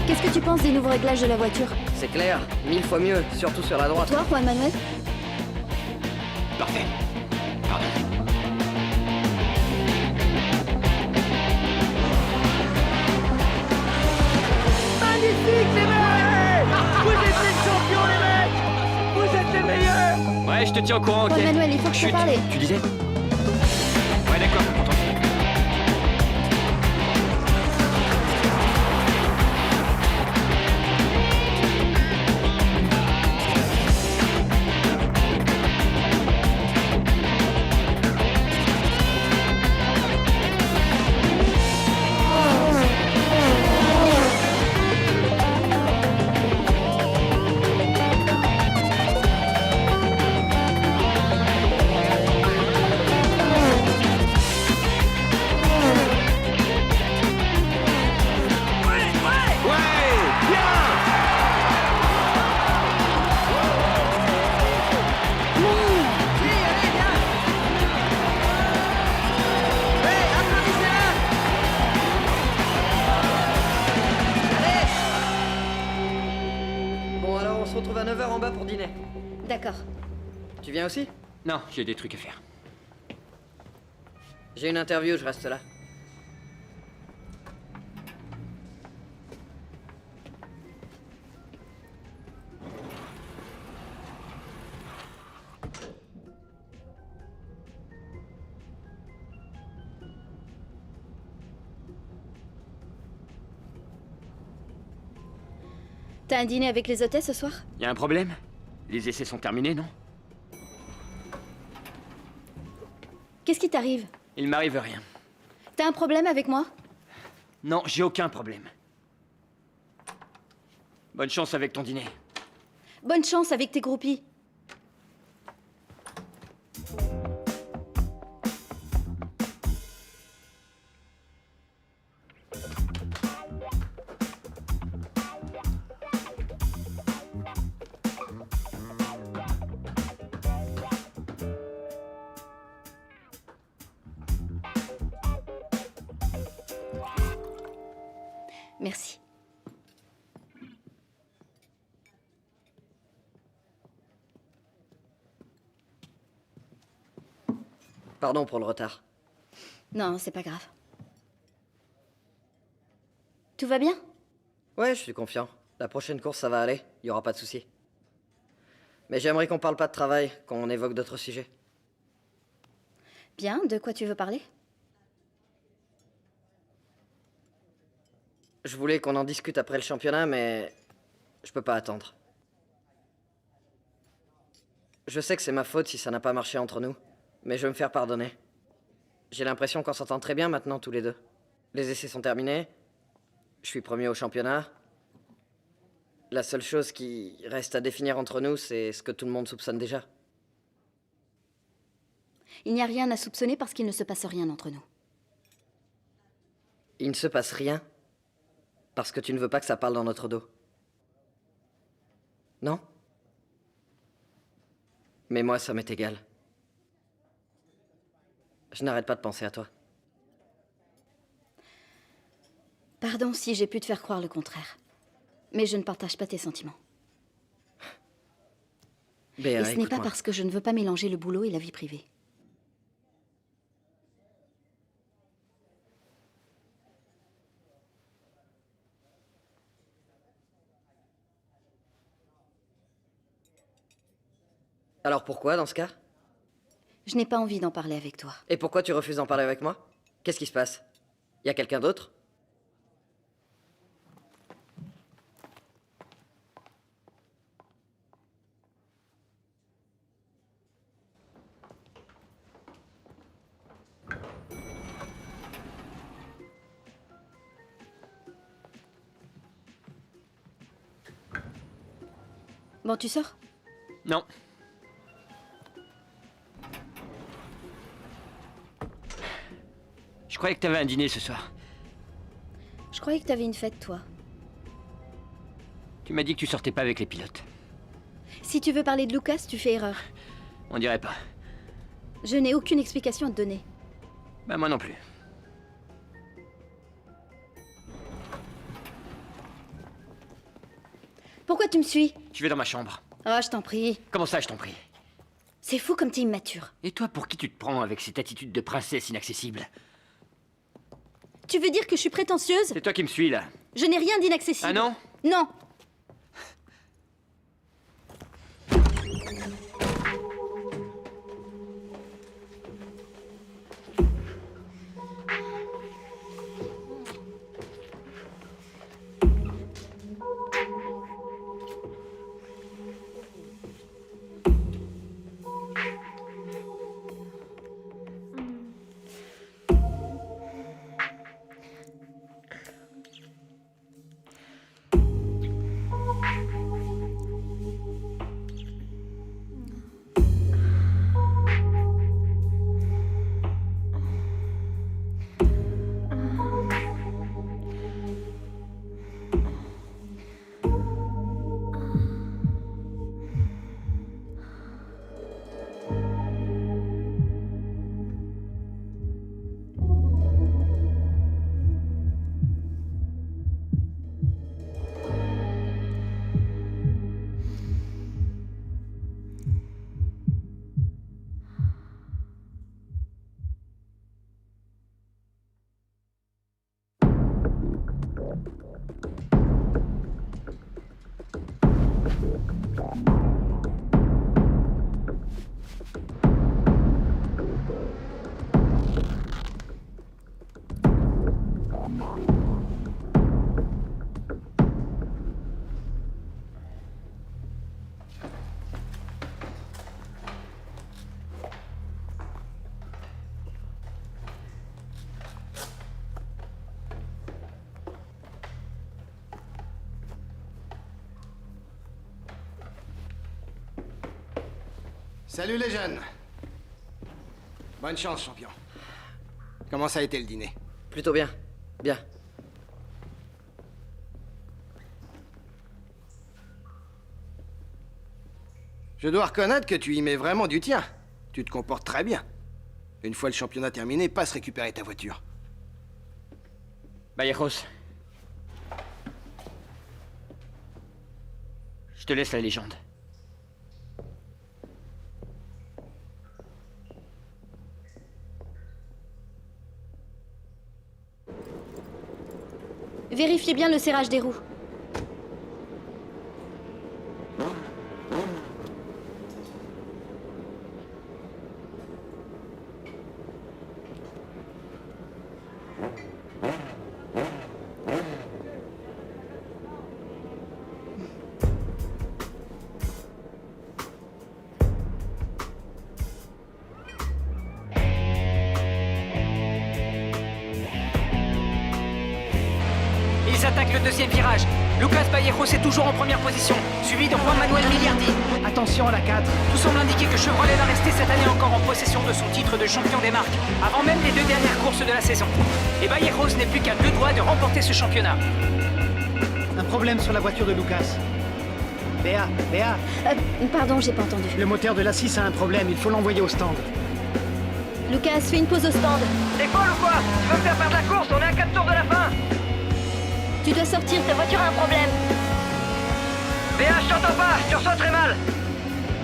Qu'est-ce que tu penses des nouveaux réglages de la voiture? C'est clair, 1000 fois mieux, surtout sur la droite. Toi, Juan Manuel? Parfait. Pardon. Magnifique, les mecs! Vous êtes les champions, les mecs! Vous êtes les meilleurs! Ouais, je te tiens au courant, ok? Juan Manuel, il faut que je te Chut. parle. Tu disais? Ouais, d'accord, entendu. Bon, alors on se retrouve à 9h en bas pour dîner. D'accord. Tu viens aussi? Non, j'ai des trucs à faire. J'ai une interview, je reste là. T'as un dîner avec les hôtesses ce soir? Y a un problème? Les essais sont terminés, non? Qu'est-ce qui t'arrive? Il m'arrive rien. T'as un problème avec moi? Non, j'ai aucun problème. Bonne chance avec ton dîner. Bonne chance avec tes groupies. Merci. Pardon pour le retard. Non, c'est pas grave. Tout va bien? Ouais, je suis confiant. La prochaine course, ça va aller. Il y aura pas de souci. Mais j'aimerais qu'on parle pas de travail, qu'on évoque d'autres sujets. Bien, de quoi tu veux parler? Je voulais qu'on en discute après le championnat, mais je peux pas attendre. Je sais que c'est ma faute si ça n'a pas marché entre nous, mais je veux me faire pardonner. J'ai l'impression qu'on s'entend très bien maintenant tous les deux. Les essais sont terminés. Je suis premier au championnat. La seule chose qui reste à définir entre nous, c'est ce que tout le monde soupçonne déjà. Il n'y a rien à soupçonner parce qu'il ne se passe rien entre nous. Il ne se passe rien parce que tu ne veux pas que ça parle dans notre dos. Non? Mais moi, ça m'est égal. Je n'arrête pas de penser à toi. Pardon si j'ai pu te faire croire le contraire. Mais je ne partage pas tes sentiments. Béa, Et ce n'est pas écoute-moi. parce que je ne veux pas mélanger le boulot et la vie privée. Alors pourquoi, dans ce cas? Je n'ai pas envie d'en parler avec toi. Et pourquoi tu refuses d'en parler avec moi? Qu'est-ce qui se passe? Y a quelqu'un d'autre? Bon, tu sors? Non. Je croyais que t'avais un dîner ce soir. Je croyais que t'avais une fête, toi. Tu m'as dit que tu sortais pas avec les pilotes. Si tu veux parler de Lucas, tu fais erreur. On dirait pas. Je n'ai aucune explication à te donner. Bah moi non plus. Pourquoi tu me suis? Je vais dans ma chambre. Oh, je t'en prie. Comment ça, je t'en prie? C'est fou comme t'es immature. Et toi, pour qui tu te prends avec cette attitude de princesse inaccessible? Tu veux dire que je suis prétentieuse? C'est toi qui me suis, là. Je n'ai rien d'inaccessible. Ah non? Non. Salut les jeunes. Bonne chance, champion. Comment ça a été le dîner? Plutôt bien. Bien. Je dois reconnaître que tu y mets vraiment du tien. Tu te comportes très bien. Une fois le championnat terminé, passe récupérer ta voiture. Vallejos, te laisse la légende. Vérifiez bien le serrage des roues. Ils attaquent le deuxième virage. Lucas Vallejo est toujours en première position, suivi de Juan Manuel Miliardi. Attention à la 4. Tout semble indiquer que Chevrolet va rester cette année encore en possession de son titre de champion des marques, avant même les 2 dernières courses de la saison. Et Vallejo n'est plus qu'à 2 doigts de remporter ce championnat. Un problème sur la voiture de Lucas. Béa, Pardon, j'ai pas entendu. le moteur de la 6 a un problème, il faut l'envoyer au stand. Lucas, fais une pause au stand. T'es folle ou quoi? Tu veux me faire perdre la course? On est à 4 tours de la fin. Tu dois sortir, ta voiture a un problème. Béa, je t'entends pas, tu reçois très mal.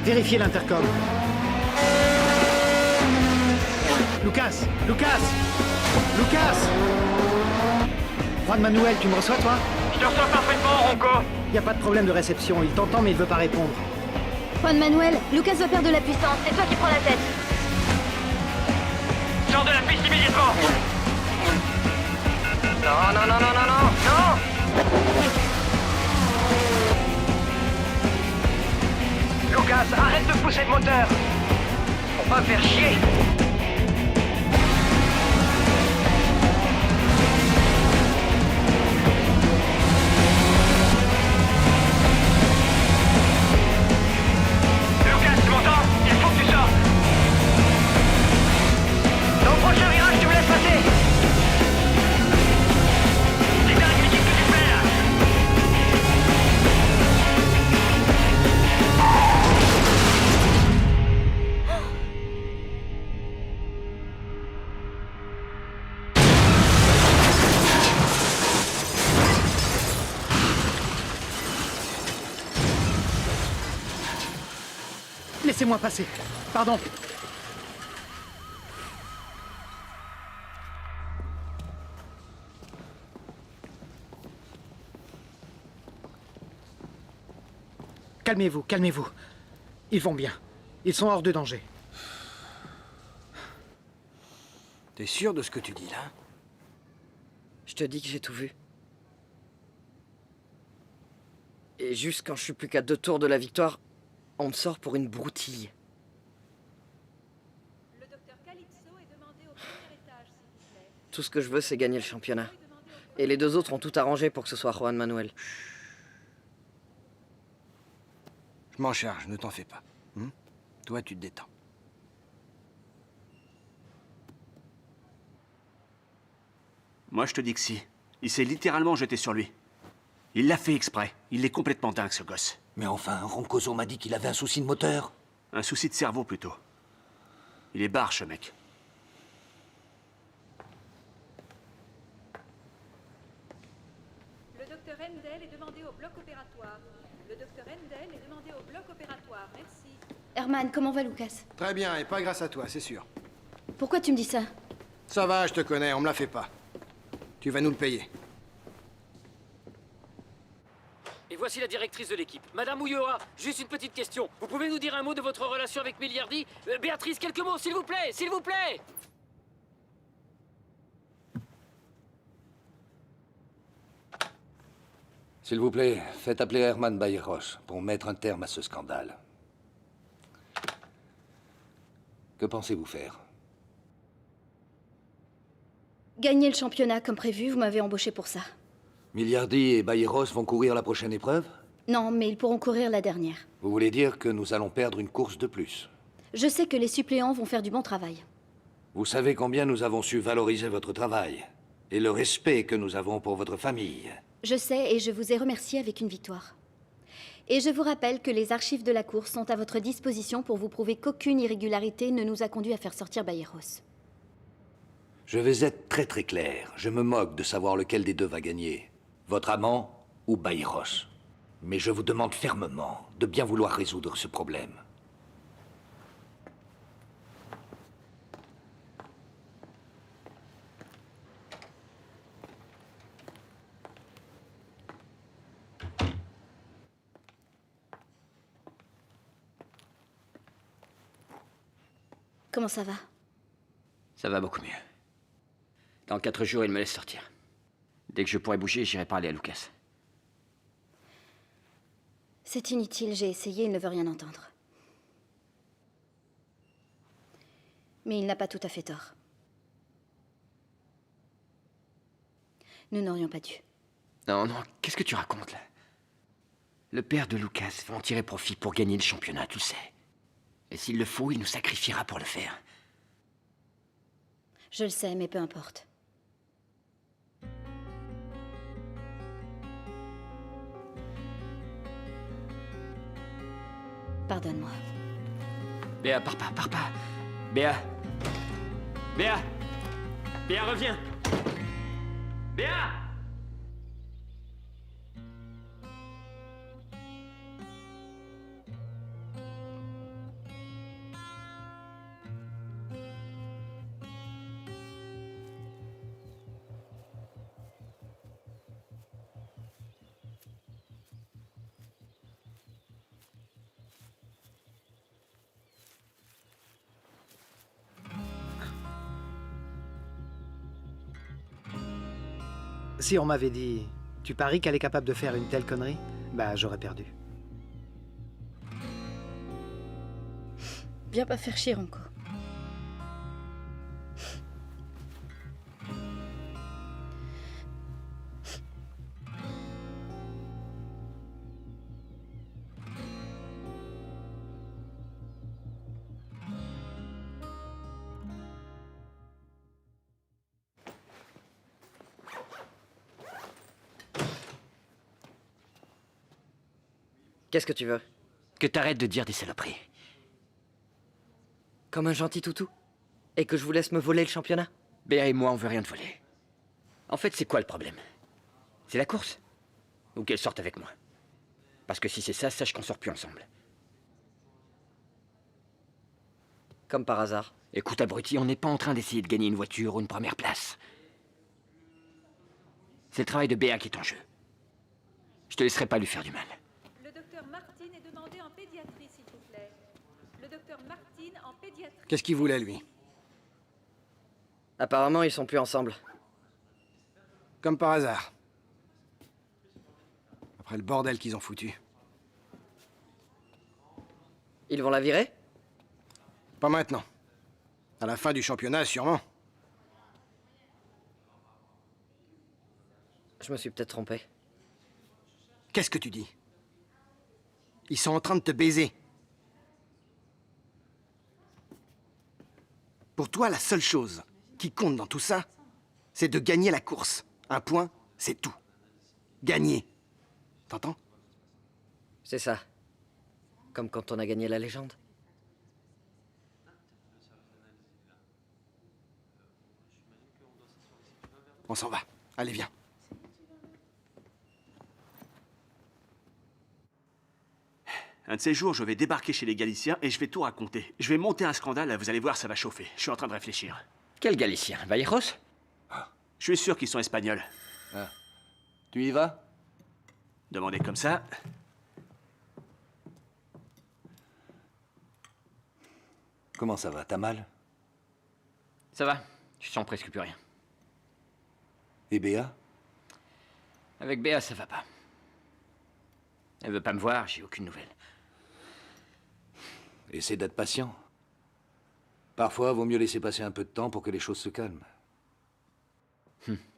Vérifiez l'intercom. Lucas! Juan Manuel, tu me reçois, toi? Je te reçois parfaitement, Ronco. Y a pas de problème de réception, il t'entend mais il veut pas répondre. Juan Manuel, Lucas va perdre de la puissance, c'est toi qui prends la tête. Sors de la piste immédiatement. Non. Lucas, arrête de pousser le moteur. On va me faire chier. Lucas, tu m'entends? Il faut que tu sortes. Dans le prochain virage, tu me laisses passer. C'est dingue, mais qu'est-ce que tu fais là? Laissez-moi passer. Pardon. Calmez-vous. Ils vont bien. Ils sont hors de danger. T'es sûr de ce que tu dis, là? Je te dis que j'ai tout vu. Et juste quand je suis plus qu'à 2 tours de la victoire, on me sort pour une broutille. Le docteur Calypso est demandé au premier étage, s'il vous plaît. Tout ce que je veux, c'est gagner le championnat. Et les 2 autres ont tout arrangé pour que ce soit Juan Manuel. Je m'en charge, ne t'en fais pas. Toi, tu te détends. Moi, je te dis que si. Il s'est littéralement jeté sur lui. Il l'a fait exprès. Il est complètement dingue, ce gosse. Mais enfin, Roncoso m'a dit qu'il avait un souci de moteur. Un souci de cerveau, plutôt. Il est barre, ce mec. Le docteur Endel est demandé au bloc opératoire. Merci. Herman, comment va Lucas? Très bien, et pas grâce à toi, c'est sûr. Pourquoi tu me dis ça? Ça va, je te connais, on me la fait pas. Tu vas nous le payer. Et voici la directrice de l'équipe. Madame Ulloa, juste une petite question. Vous pouvez nous dire un mot de votre relation avec Miliardi? Béatrice, quelques mots, s'il vous plaît, s'il vous plaît. S'il vous plaît, faites appeler Herman Vallejo pour mettre un terme à ce scandale. Que pensez-vous faire? Gagner le championnat comme prévu, vous m'avez embauché pour ça. Miliardi et Vallejo vont courir la prochaine épreuve? Non, mais ils pourront courir la dernière. Vous voulez dire que nous allons perdre une course de plus? Je sais que les suppléants vont faire du bon travail. Vous savez combien nous avons su valoriser votre travail et le respect que nous avons pour votre famille. Je sais et je vous ai remercié avec une victoire. Et je vous rappelle que les archives de la course sont à votre disposition pour vous prouver qu'aucune irrégularité ne nous a conduit à faire sortir Vallejo. Je vais être très très clair. Je me moque de savoir lequel des deux va gagner. Votre amant ou Vallejo. Mais je vous demande fermement de bien vouloir résoudre ce problème. Comment ça va? Ça va beaucoup mieux. Dans 4 jours, il me laisse sortir. Dès que je pourrai bouger, j'irai parler à Lucas. C'est inutile, j'ai essayé, il ne veut rien entendre. Mais il n'a pas tout à fait tort. Nous n'aurions pas dû. Non, non, qu'est-ce que tu racontes, là? Le père de Lucas va en tirer profit pour gagner le championnat, tu le sais. Et s'il le faut, il nous sacrifiera pour le faire. Je le sais, mais peu importe. Pardonne-moi. Béa, pars pas. Béa. Béa. Béa, reviens. Béa. Si on m'avait dit, tu paries qu'elle est capable de faire une telle connerie, bah j'aurais perdu. Viens pas faire chier, Ronco. Qu'est-ce que tu veux? Que t'arrêtes de dire des saloperies. Comme un gentil toutou? Et que je vous laisse me voler le championnat? Béa et moi, on veut rien te voler. En fait, c'est quoi le problème? C'est la course? Ou qu'elle sorte avec moi? Parce que si c'est ça, sache qu'on sort plus ensemble. Comme par hasard. Écoute, abruti, on n'est pas en train d'essayer de gagner une voiture ou une première place. C'est le travail de Béa qui est en jeu. Je te laisserai pas lui faire du mal. Le docteur Martin est demandé en pédiatrie, s'il vous plaît. Le docteur Martin en pédiatrie. Qu'est-ce qu'il voulait, lui? Apparemment, ils sont plus ensemble. Comme par hasard. Après le bordel qu'ils ont foutu. Ils vont la virer? Pas maintenant. À la fin du championnat, sûrement. Je me suis peut-être trompé. Qu'est-ce que tu dis? Ils sont en train de te baiser. Pour toi, la seule chose qui compte dans tout ça, c'est de gagner la course. Un point, c'est tout. Gagner. T'entends? C'est ça. Comme quand on a gagné la légende. On s'en va. Allez, viens. Un de ces jours, je vais débarquer chez les Galiciens et je vais tout raconter. Je vais monter un scandale, là, vous allez voir, ça va chauffer. Je suis en train de réfléchir. Quel Galicien? Valleros? Je suis sûr qu'ils sont espagnols. Ah. Tu y vas? Demandez comme ça. Comment ça va? T'as mal? Ça va, je sens presque plus rien. Et Béa? Avec Béa, ça va pas. Elle veut pas me voir, j'ai aucune nouvelle. Essaie d'être patient. Parfois, vaut mieux laisser passer un peu de temps pour que les choses se calment.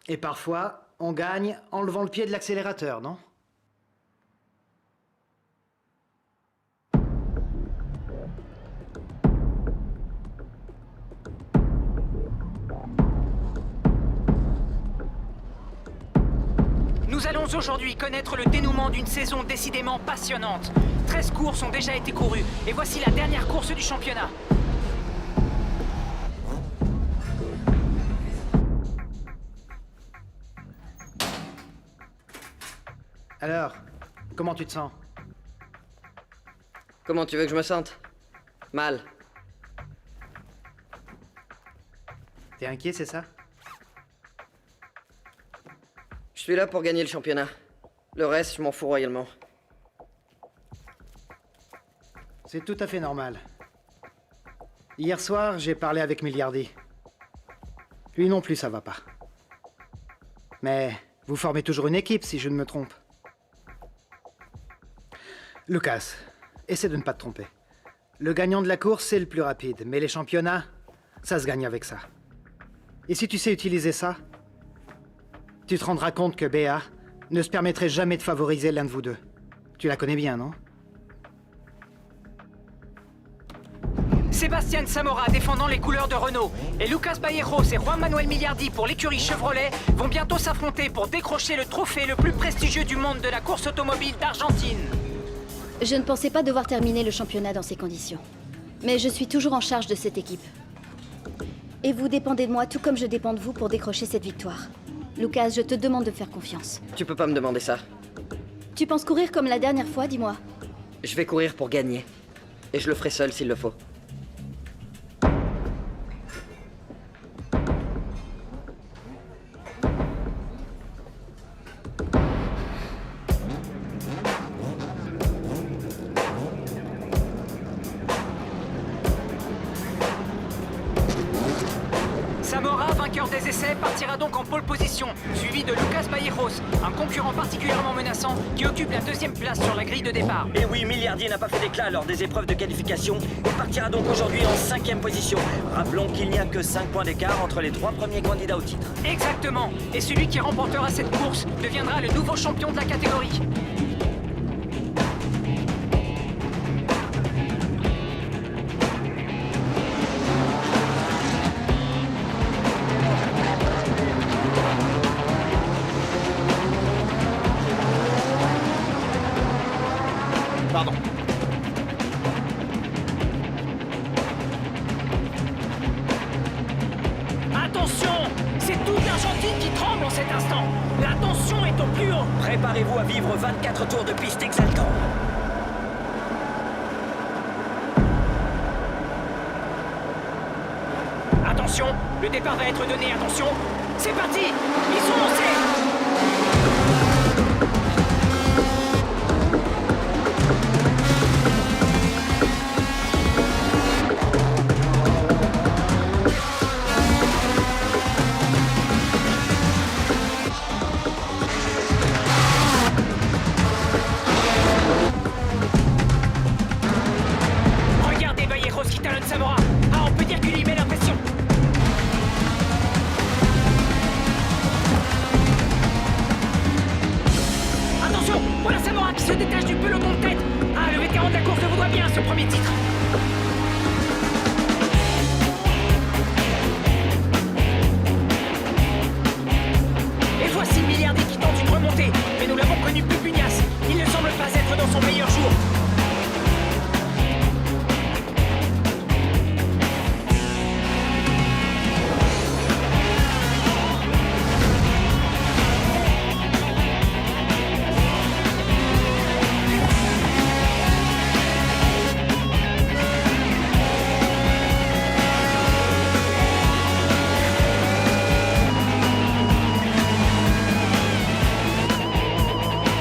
Et parfois, on gagne en levant le pied de l'accélérateur, non? Nous allons aujourd'hui connaître le dénouement d'une saison décidément passionnante. 13 courses ont déjà été courues, et voici la dernière course du championnat. Alors, Comment tu te sens? Comment tu veux que je me sente? Mal. T'es inquiet, c'est ça? Je suis là pour gagner le championnat. Le reste, je m'en fous royalement. C'est tout à fait normal. Hier soir, j'ai parlé avec Miliardi. Lui non plus, ça va pas. Mais vous formez toujours une équipe, si je ne me trompe. Lucas, essaie de ne pas te tromper. Le gagnant de la course, c'est le plus rapide, mais les championnats, ça se gagne avec ça. Et si tu sais utiliser ça, tu te rendras compte que Béa ne se permettrait jamais de favoriser l'un de vous deux. Tu la connais bien, non? Sébastien Samora défendant les couleurs de Renault et Lucas Vallejos et Juan Manuel Miliardi pour l'écurie Chevrolet vont bientôt s'affronter pour décrocher le trophée le plus prestigieux du monde de la course automobile d'Argentine. Je ne pensais pas devoir terminer le championnat dans ces conditions. Mais je suis toujours en charge de cette équipe. Et vous dépendez de moi tout comme je dépends de vous pour décrocher cette victoire. Lucas, je te demande de me faire confiance. Tu peux pas me demander ça. Tu penses courir comme la dernière fois, dis-moi? Je vais courir pour gagner. Et je le ferai seul s'il le faut. Samora, vainqueur des essais, partira donc en pole position, suivi de Lucas Vallejos, un concurrent particulièrement menaçant qui occupe la deuxième place sur la grille de départ. Et oui, Miliardi n'a pas fait d'éclat lors des épreuves de qualification. Il partira donc aujourd'hui en 5e position. Rappelons qu'il n'y a que 5 points d'écart entre les 3 premiers candidats au titre. Exactement. Et celui qui remportera cette course deviendra le nouveau champion de la catégorie. Pardon. Attention! C'est toute l'Argentine qui tremble en cet instant. La tension est au plus haut. Préparez-vous à vivre 24 tours de piste exaltants. Attention, le départ va être donné, attention. C'est parti! Ils sont lancés! Regardez Vallejos qui talonne Samora. Ah, on peut dire qu'il y met la pression. Attention, voilà Samora qui se détache du peloton de tête. Ah, le vétéran de la course le voudrait bien, ce premier titre. Et voici Miliardi qui tente une remontée. Mais nous l'avons connu plus pugnace. Il ne semble pas être dans son meilleur jour.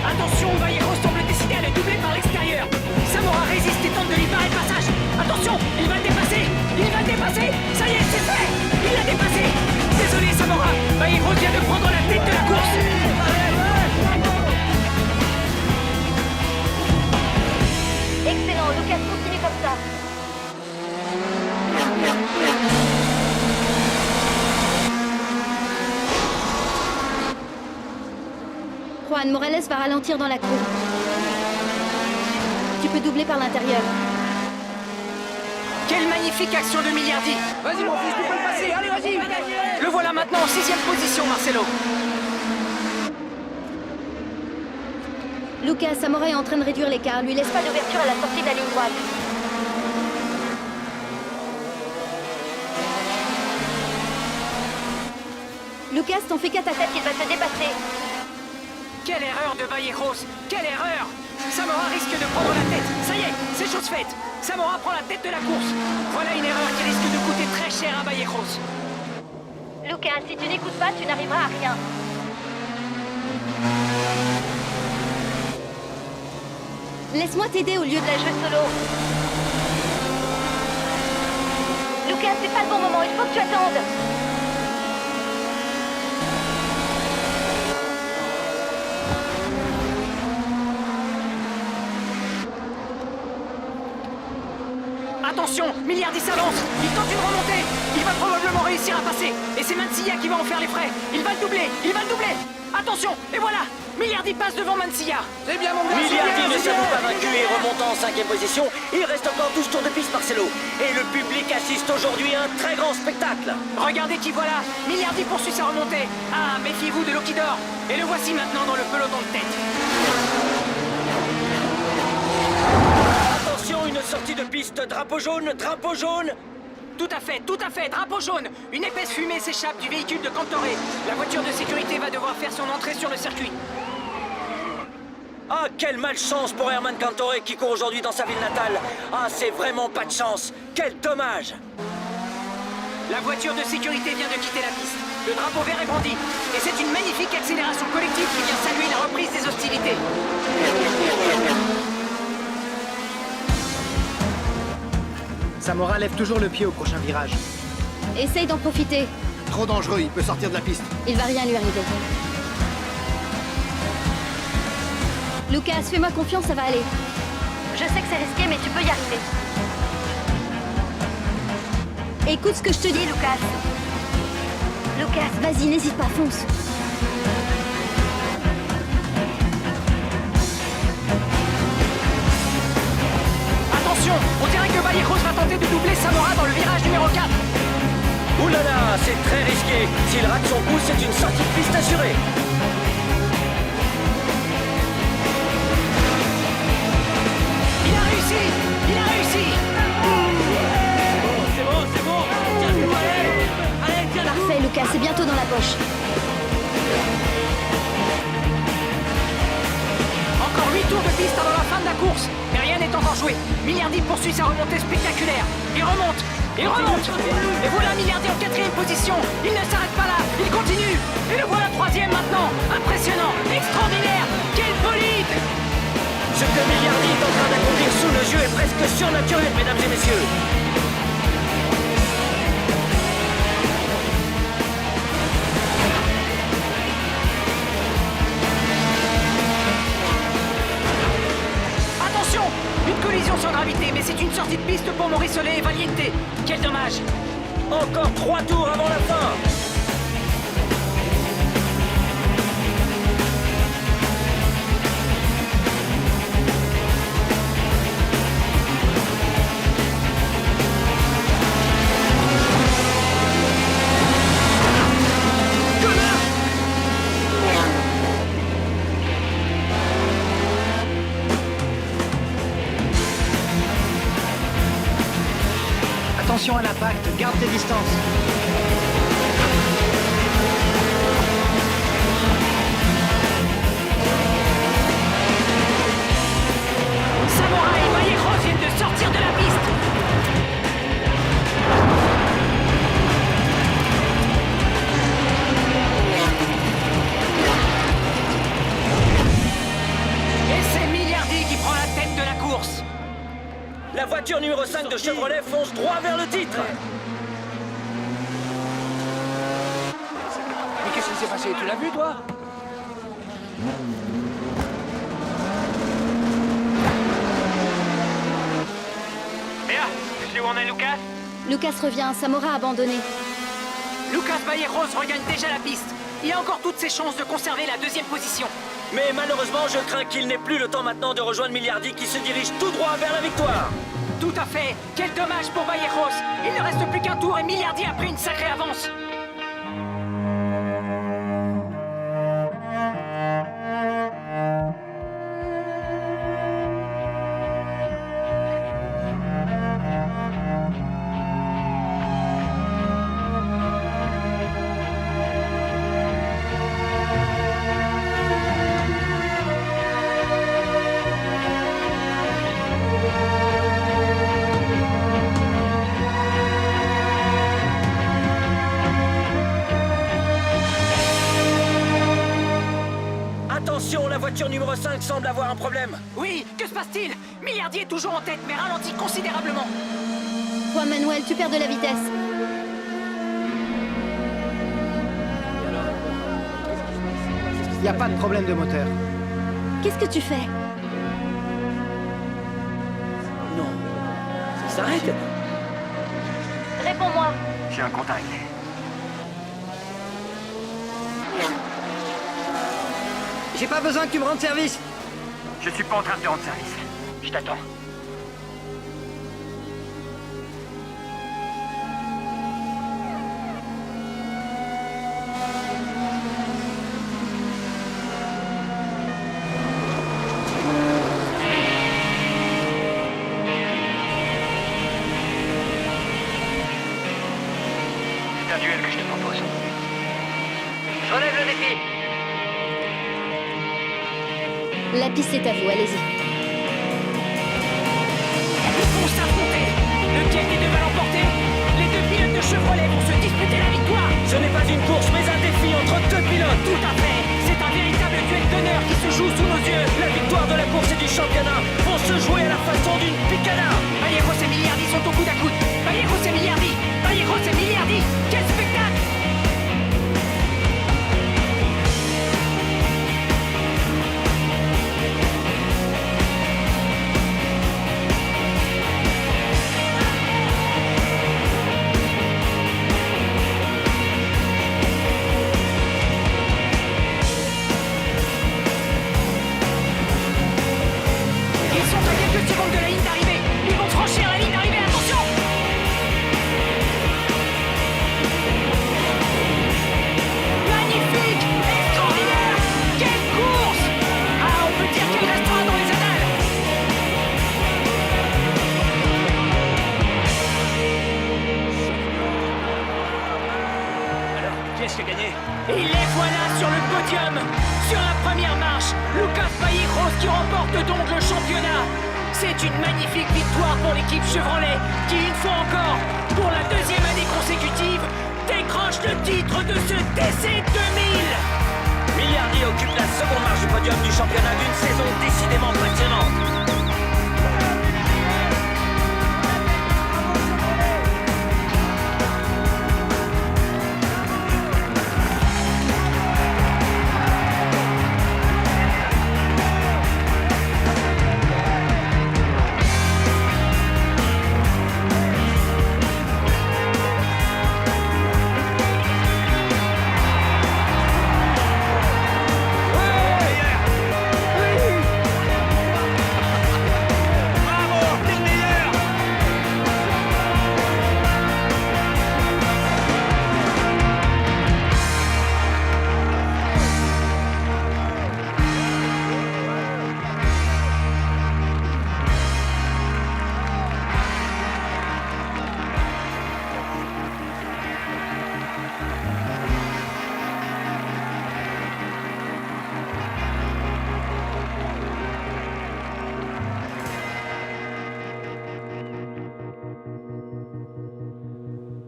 Attention, Vallejos semble décidé à le doubler par l'extérieur. Samora résiste et tente de lui barrer le passage. Attention, il va le dépasser. Il va le dépasser. Ça y est, c'est fait. Il l'a dépassé. Désolé, Samora. Vallejos vient de prendre la tête de la course. Excellent, Lucas, continue comme ça. Juan, Morales va ralentir dans la cour. Tu peux doubler par l'intérieur. Quelle magnifique action de Miliardi. Vas-y, mon fils, tu peux le passer. Allez, vas-y. Le voilà maintenant en 6e position, Marcelo. Lucas, Samora est en train de réduire l'écart. Lui laisse pas d'ouverture à la sortie de la ligne droite. Lucas, t'en fais qu'à ta tête, il va te dépasser. Quelle erreur de Vallejos. Quelle erreur. Samora risque de prendre la tête. Ça y est, c'est chose faite. Samora prend la tête de la course. Voilà une erreur qui risque de coûter très cher à Vallejos. Lucas, si tu n'écoutes pas, tu n'arriveras à rien. Laisse-moi t'aider au lieu de la jouer solo. Lucas, c'est pas le bon moment, il faut que tu attendes. Attention, Milliardi s'avance. Il tente une remontée. Il va probablement réussir à passer. Et c'est Mansilla qui va en faire les frais. Il va le doubler. Il va le doubler. Attention, et voilà. Milliardi passe devant Mansilla. C'est bien, mon gars. Milliardi ne s'avoue pas vaincu et remontant en 5e position. Il reste encore 12 tours de piste, Marcelo. Et le public assiste aujourd'hui à un très grand spectacle. Regardez qui voilà. Milliardi poursuit sa remontée. Ah, méfiez-vous de Lokidor. Et le voici maintenant dans le peloton de tête. Attention, une sortie de piste. Drapeau jaune, drapeau jaune. Tout à fait, drapeau jaune. Une épaisse fumée s'échappe du véhicule de Cantoré. La voiture de sécurité va devoir faire son entrée sur le circuit. Ah, quelle malchance pour Herman Cantoré qui court aujourd'hui dans sa ville natale. Ah, c'est vraiment pas de chance. Quel dommage. La voiture de sécurité vient de quitter la piste. Le drapeau vert est brandi. Et c'est une magnifique accélération collective qui vient saluer la reprise des hostilités. Samora lève toujours le pied au prochain virage. Essaye d'en profiter. Trop dangereux, il peut sortir de la piste. Il va rien lui arriver. Lucas, fais-moi confiance, ça va aller. Je sais que c'est risqué, mais tu peux y arriver. Écoute ce que je te dis, Lucas. Lucas, vas-y, n'hésite pas, fonce. Attention, on dirait que Vallejos va tenter de doubler Samora dans le virage numéro 4. Ouh là là, c'est très risqué. S'il rate son coup, c'est une sortie de piste assurée. Il a réussi. C'est bon. Tiens, allez, tiens. Parfait, Lucas, c'est bientôt dans la poche. Encore 8 tours de piste avant la fin de la course. Mais rien n'est encore joué. Milliardi poursuit sa remontée spectaculaire. Il remonte. Et voilà Milliardi en 4e position. Il ne s'arrête pas là. Il continue. Et le voilà 3e maintenant. Impressionnant. Extraordinaire. Quel bolide. Ce que Milliardi est en train d'accomplir sous nos yeux est presque surnaturel, mesdames et messieurs. Attention. Une collision sans gravité, mais c'est une sortie de piste pour Morissolé et Valiente. Quel dommage. Encore 3 tours avant la fin. Attention à l'impact, garde tes distances. Samora et Vallejos viennent de sortir de la piste. Et c'est Milliardi qui prend la tête de la course. La voiture numéro 5 de Chevrolet fonce droit vers le titre. Mais qu'est-ce qui s'est passé? Tu l'as vu, toi? Béa, tu sais où en est Lucas? Lucas revient, Samora a abandonné. Lucas Vallejos regagne déjà la piste. Il a encore toutes ses chances de conserver la 2e position. Mais malheureusement, je crains qu'il n'ait plus le temps maintenant de rejoindre Milliardi qui se dirige tout droit vers la victoire. Tout à fait. Quel dommage pour Vallejos. Il ne reste plus qu'un tour et Milliardi a pris une sacrée avance. voiture numéro 5 semble avoir un problème. Oui, que se passe-t-il? Milliardi est toujours en tête, mais ralentit considérablement. Juan Manuel, tu perds de la vitesse. Il n'y a pas de problème de moteur. Qu'est-ce que tu fais? Non. Ça s'arrête. Réponds-moi. J'ai un compte à régler. J'ai pas besoin que tu me rendes service. Je suis pas en train de te rendre service. Je t'attends. C'est un duel que je te propose. Je relève le défi. La piste est à vous, allez-y. Ils vont s'affronter. Lequel des deux va l'emporter? Les deux pilotes de Chevrolet vont se disputer la victoire. Ce n'est pas une course, mais un défi entre deux pilotes. Tout à fait. C'est un véritable duel d'honneur qui se joue sous nos yeux. La victoire de la course et du championnat vont se jouer à la façon d'une picada. Valleros et Milliardi sont au coude à coude. Valleros et Milliardi. Valleros et Milliardi. Quel spectacle! Ils sont à quelques secondes de la ligne d'arrivée. Ils vont franchir la ligne d'arrivée. Attention! Magnifique! Extraordinaire! Quelle course! Ah, on peut dire qu'elle restera dans les annales. Alors, qui est-ce qui a gagné? Et les voilà sur le podium. Sur la première marche, Lucas Valleros qui remporte donc le championnat. C'est une magnifique victoire pour l'équipe Chevrolet qui, une fois encore, pour la deuxième année consécutive, décroche le titre de ce TC 2000. Milliardi occupe la seconde marche du podium du championnat d'une saison décidément passionnante.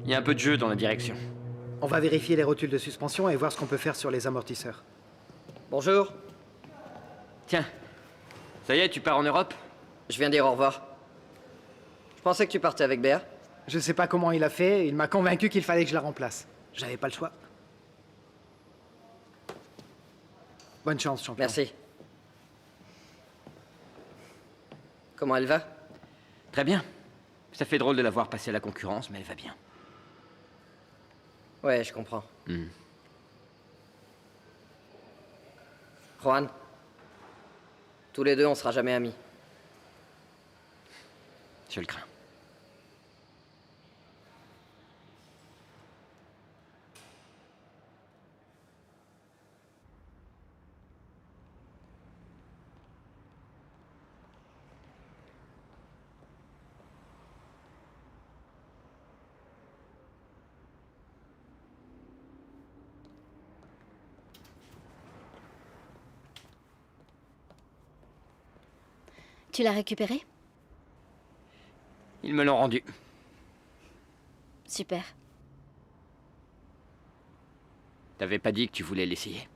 Il y a un peu de jeu dans la direction. On va vérifier les rotules de suspension et voir ce qu'on peut faire sur les amortisseurs. Bonjour. Tiens, ça y est, tu pars en Europe? Je viens dire au revoir. Je pensais que tu partais avec Béa. Je sais pas comment il a fait, il m'a convaincu qu'il fallait que je la remplace. J'avais pas le choix. Bonne chance, champion. Merci. Comment elle va? Très bien. Ça fait drôle de la voir passer à la concurrence, mais elle va bien. Ouais, je comprends. Hmm. Juan, tous les deux, on sera jamais amis. Je le crains. Tu l'as récupéré? Ils me l'ont rendu. Super. T'avais pas dit que tu voulais l'essayer?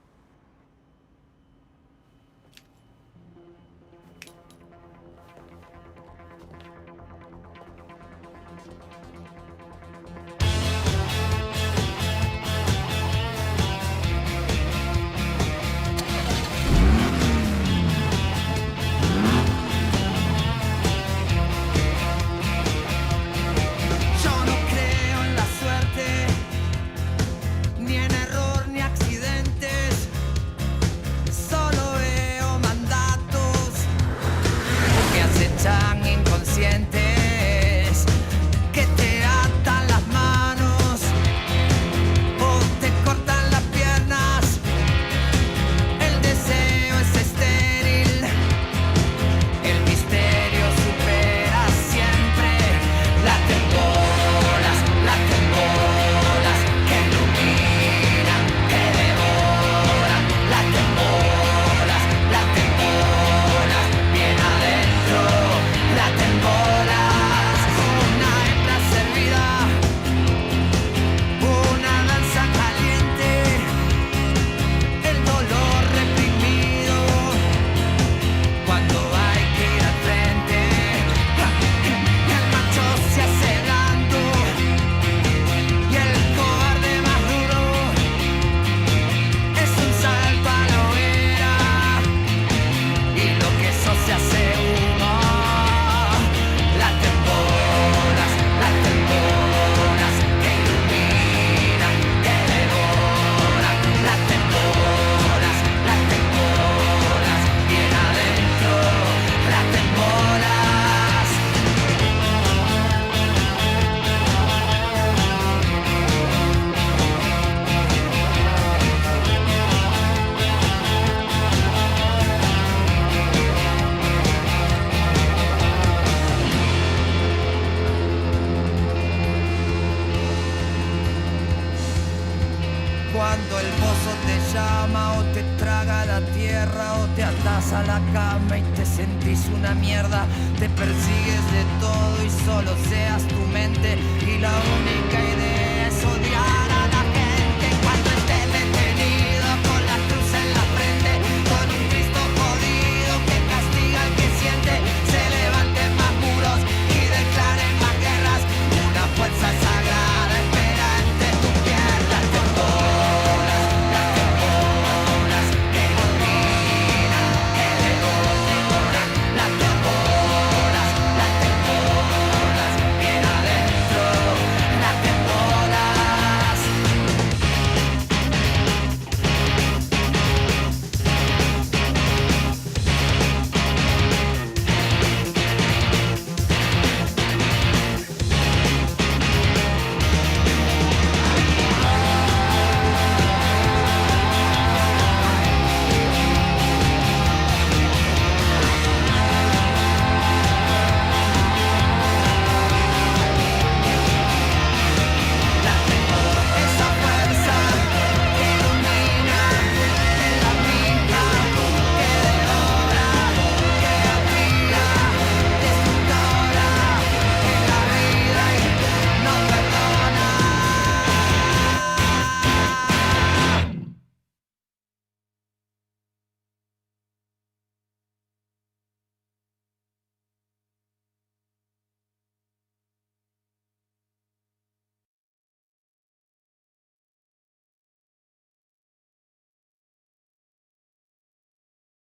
llama o te traga la tierra o te atás a la cama y te sentís una mierda. Te persigues de todo y solo seas tu mente y la única idea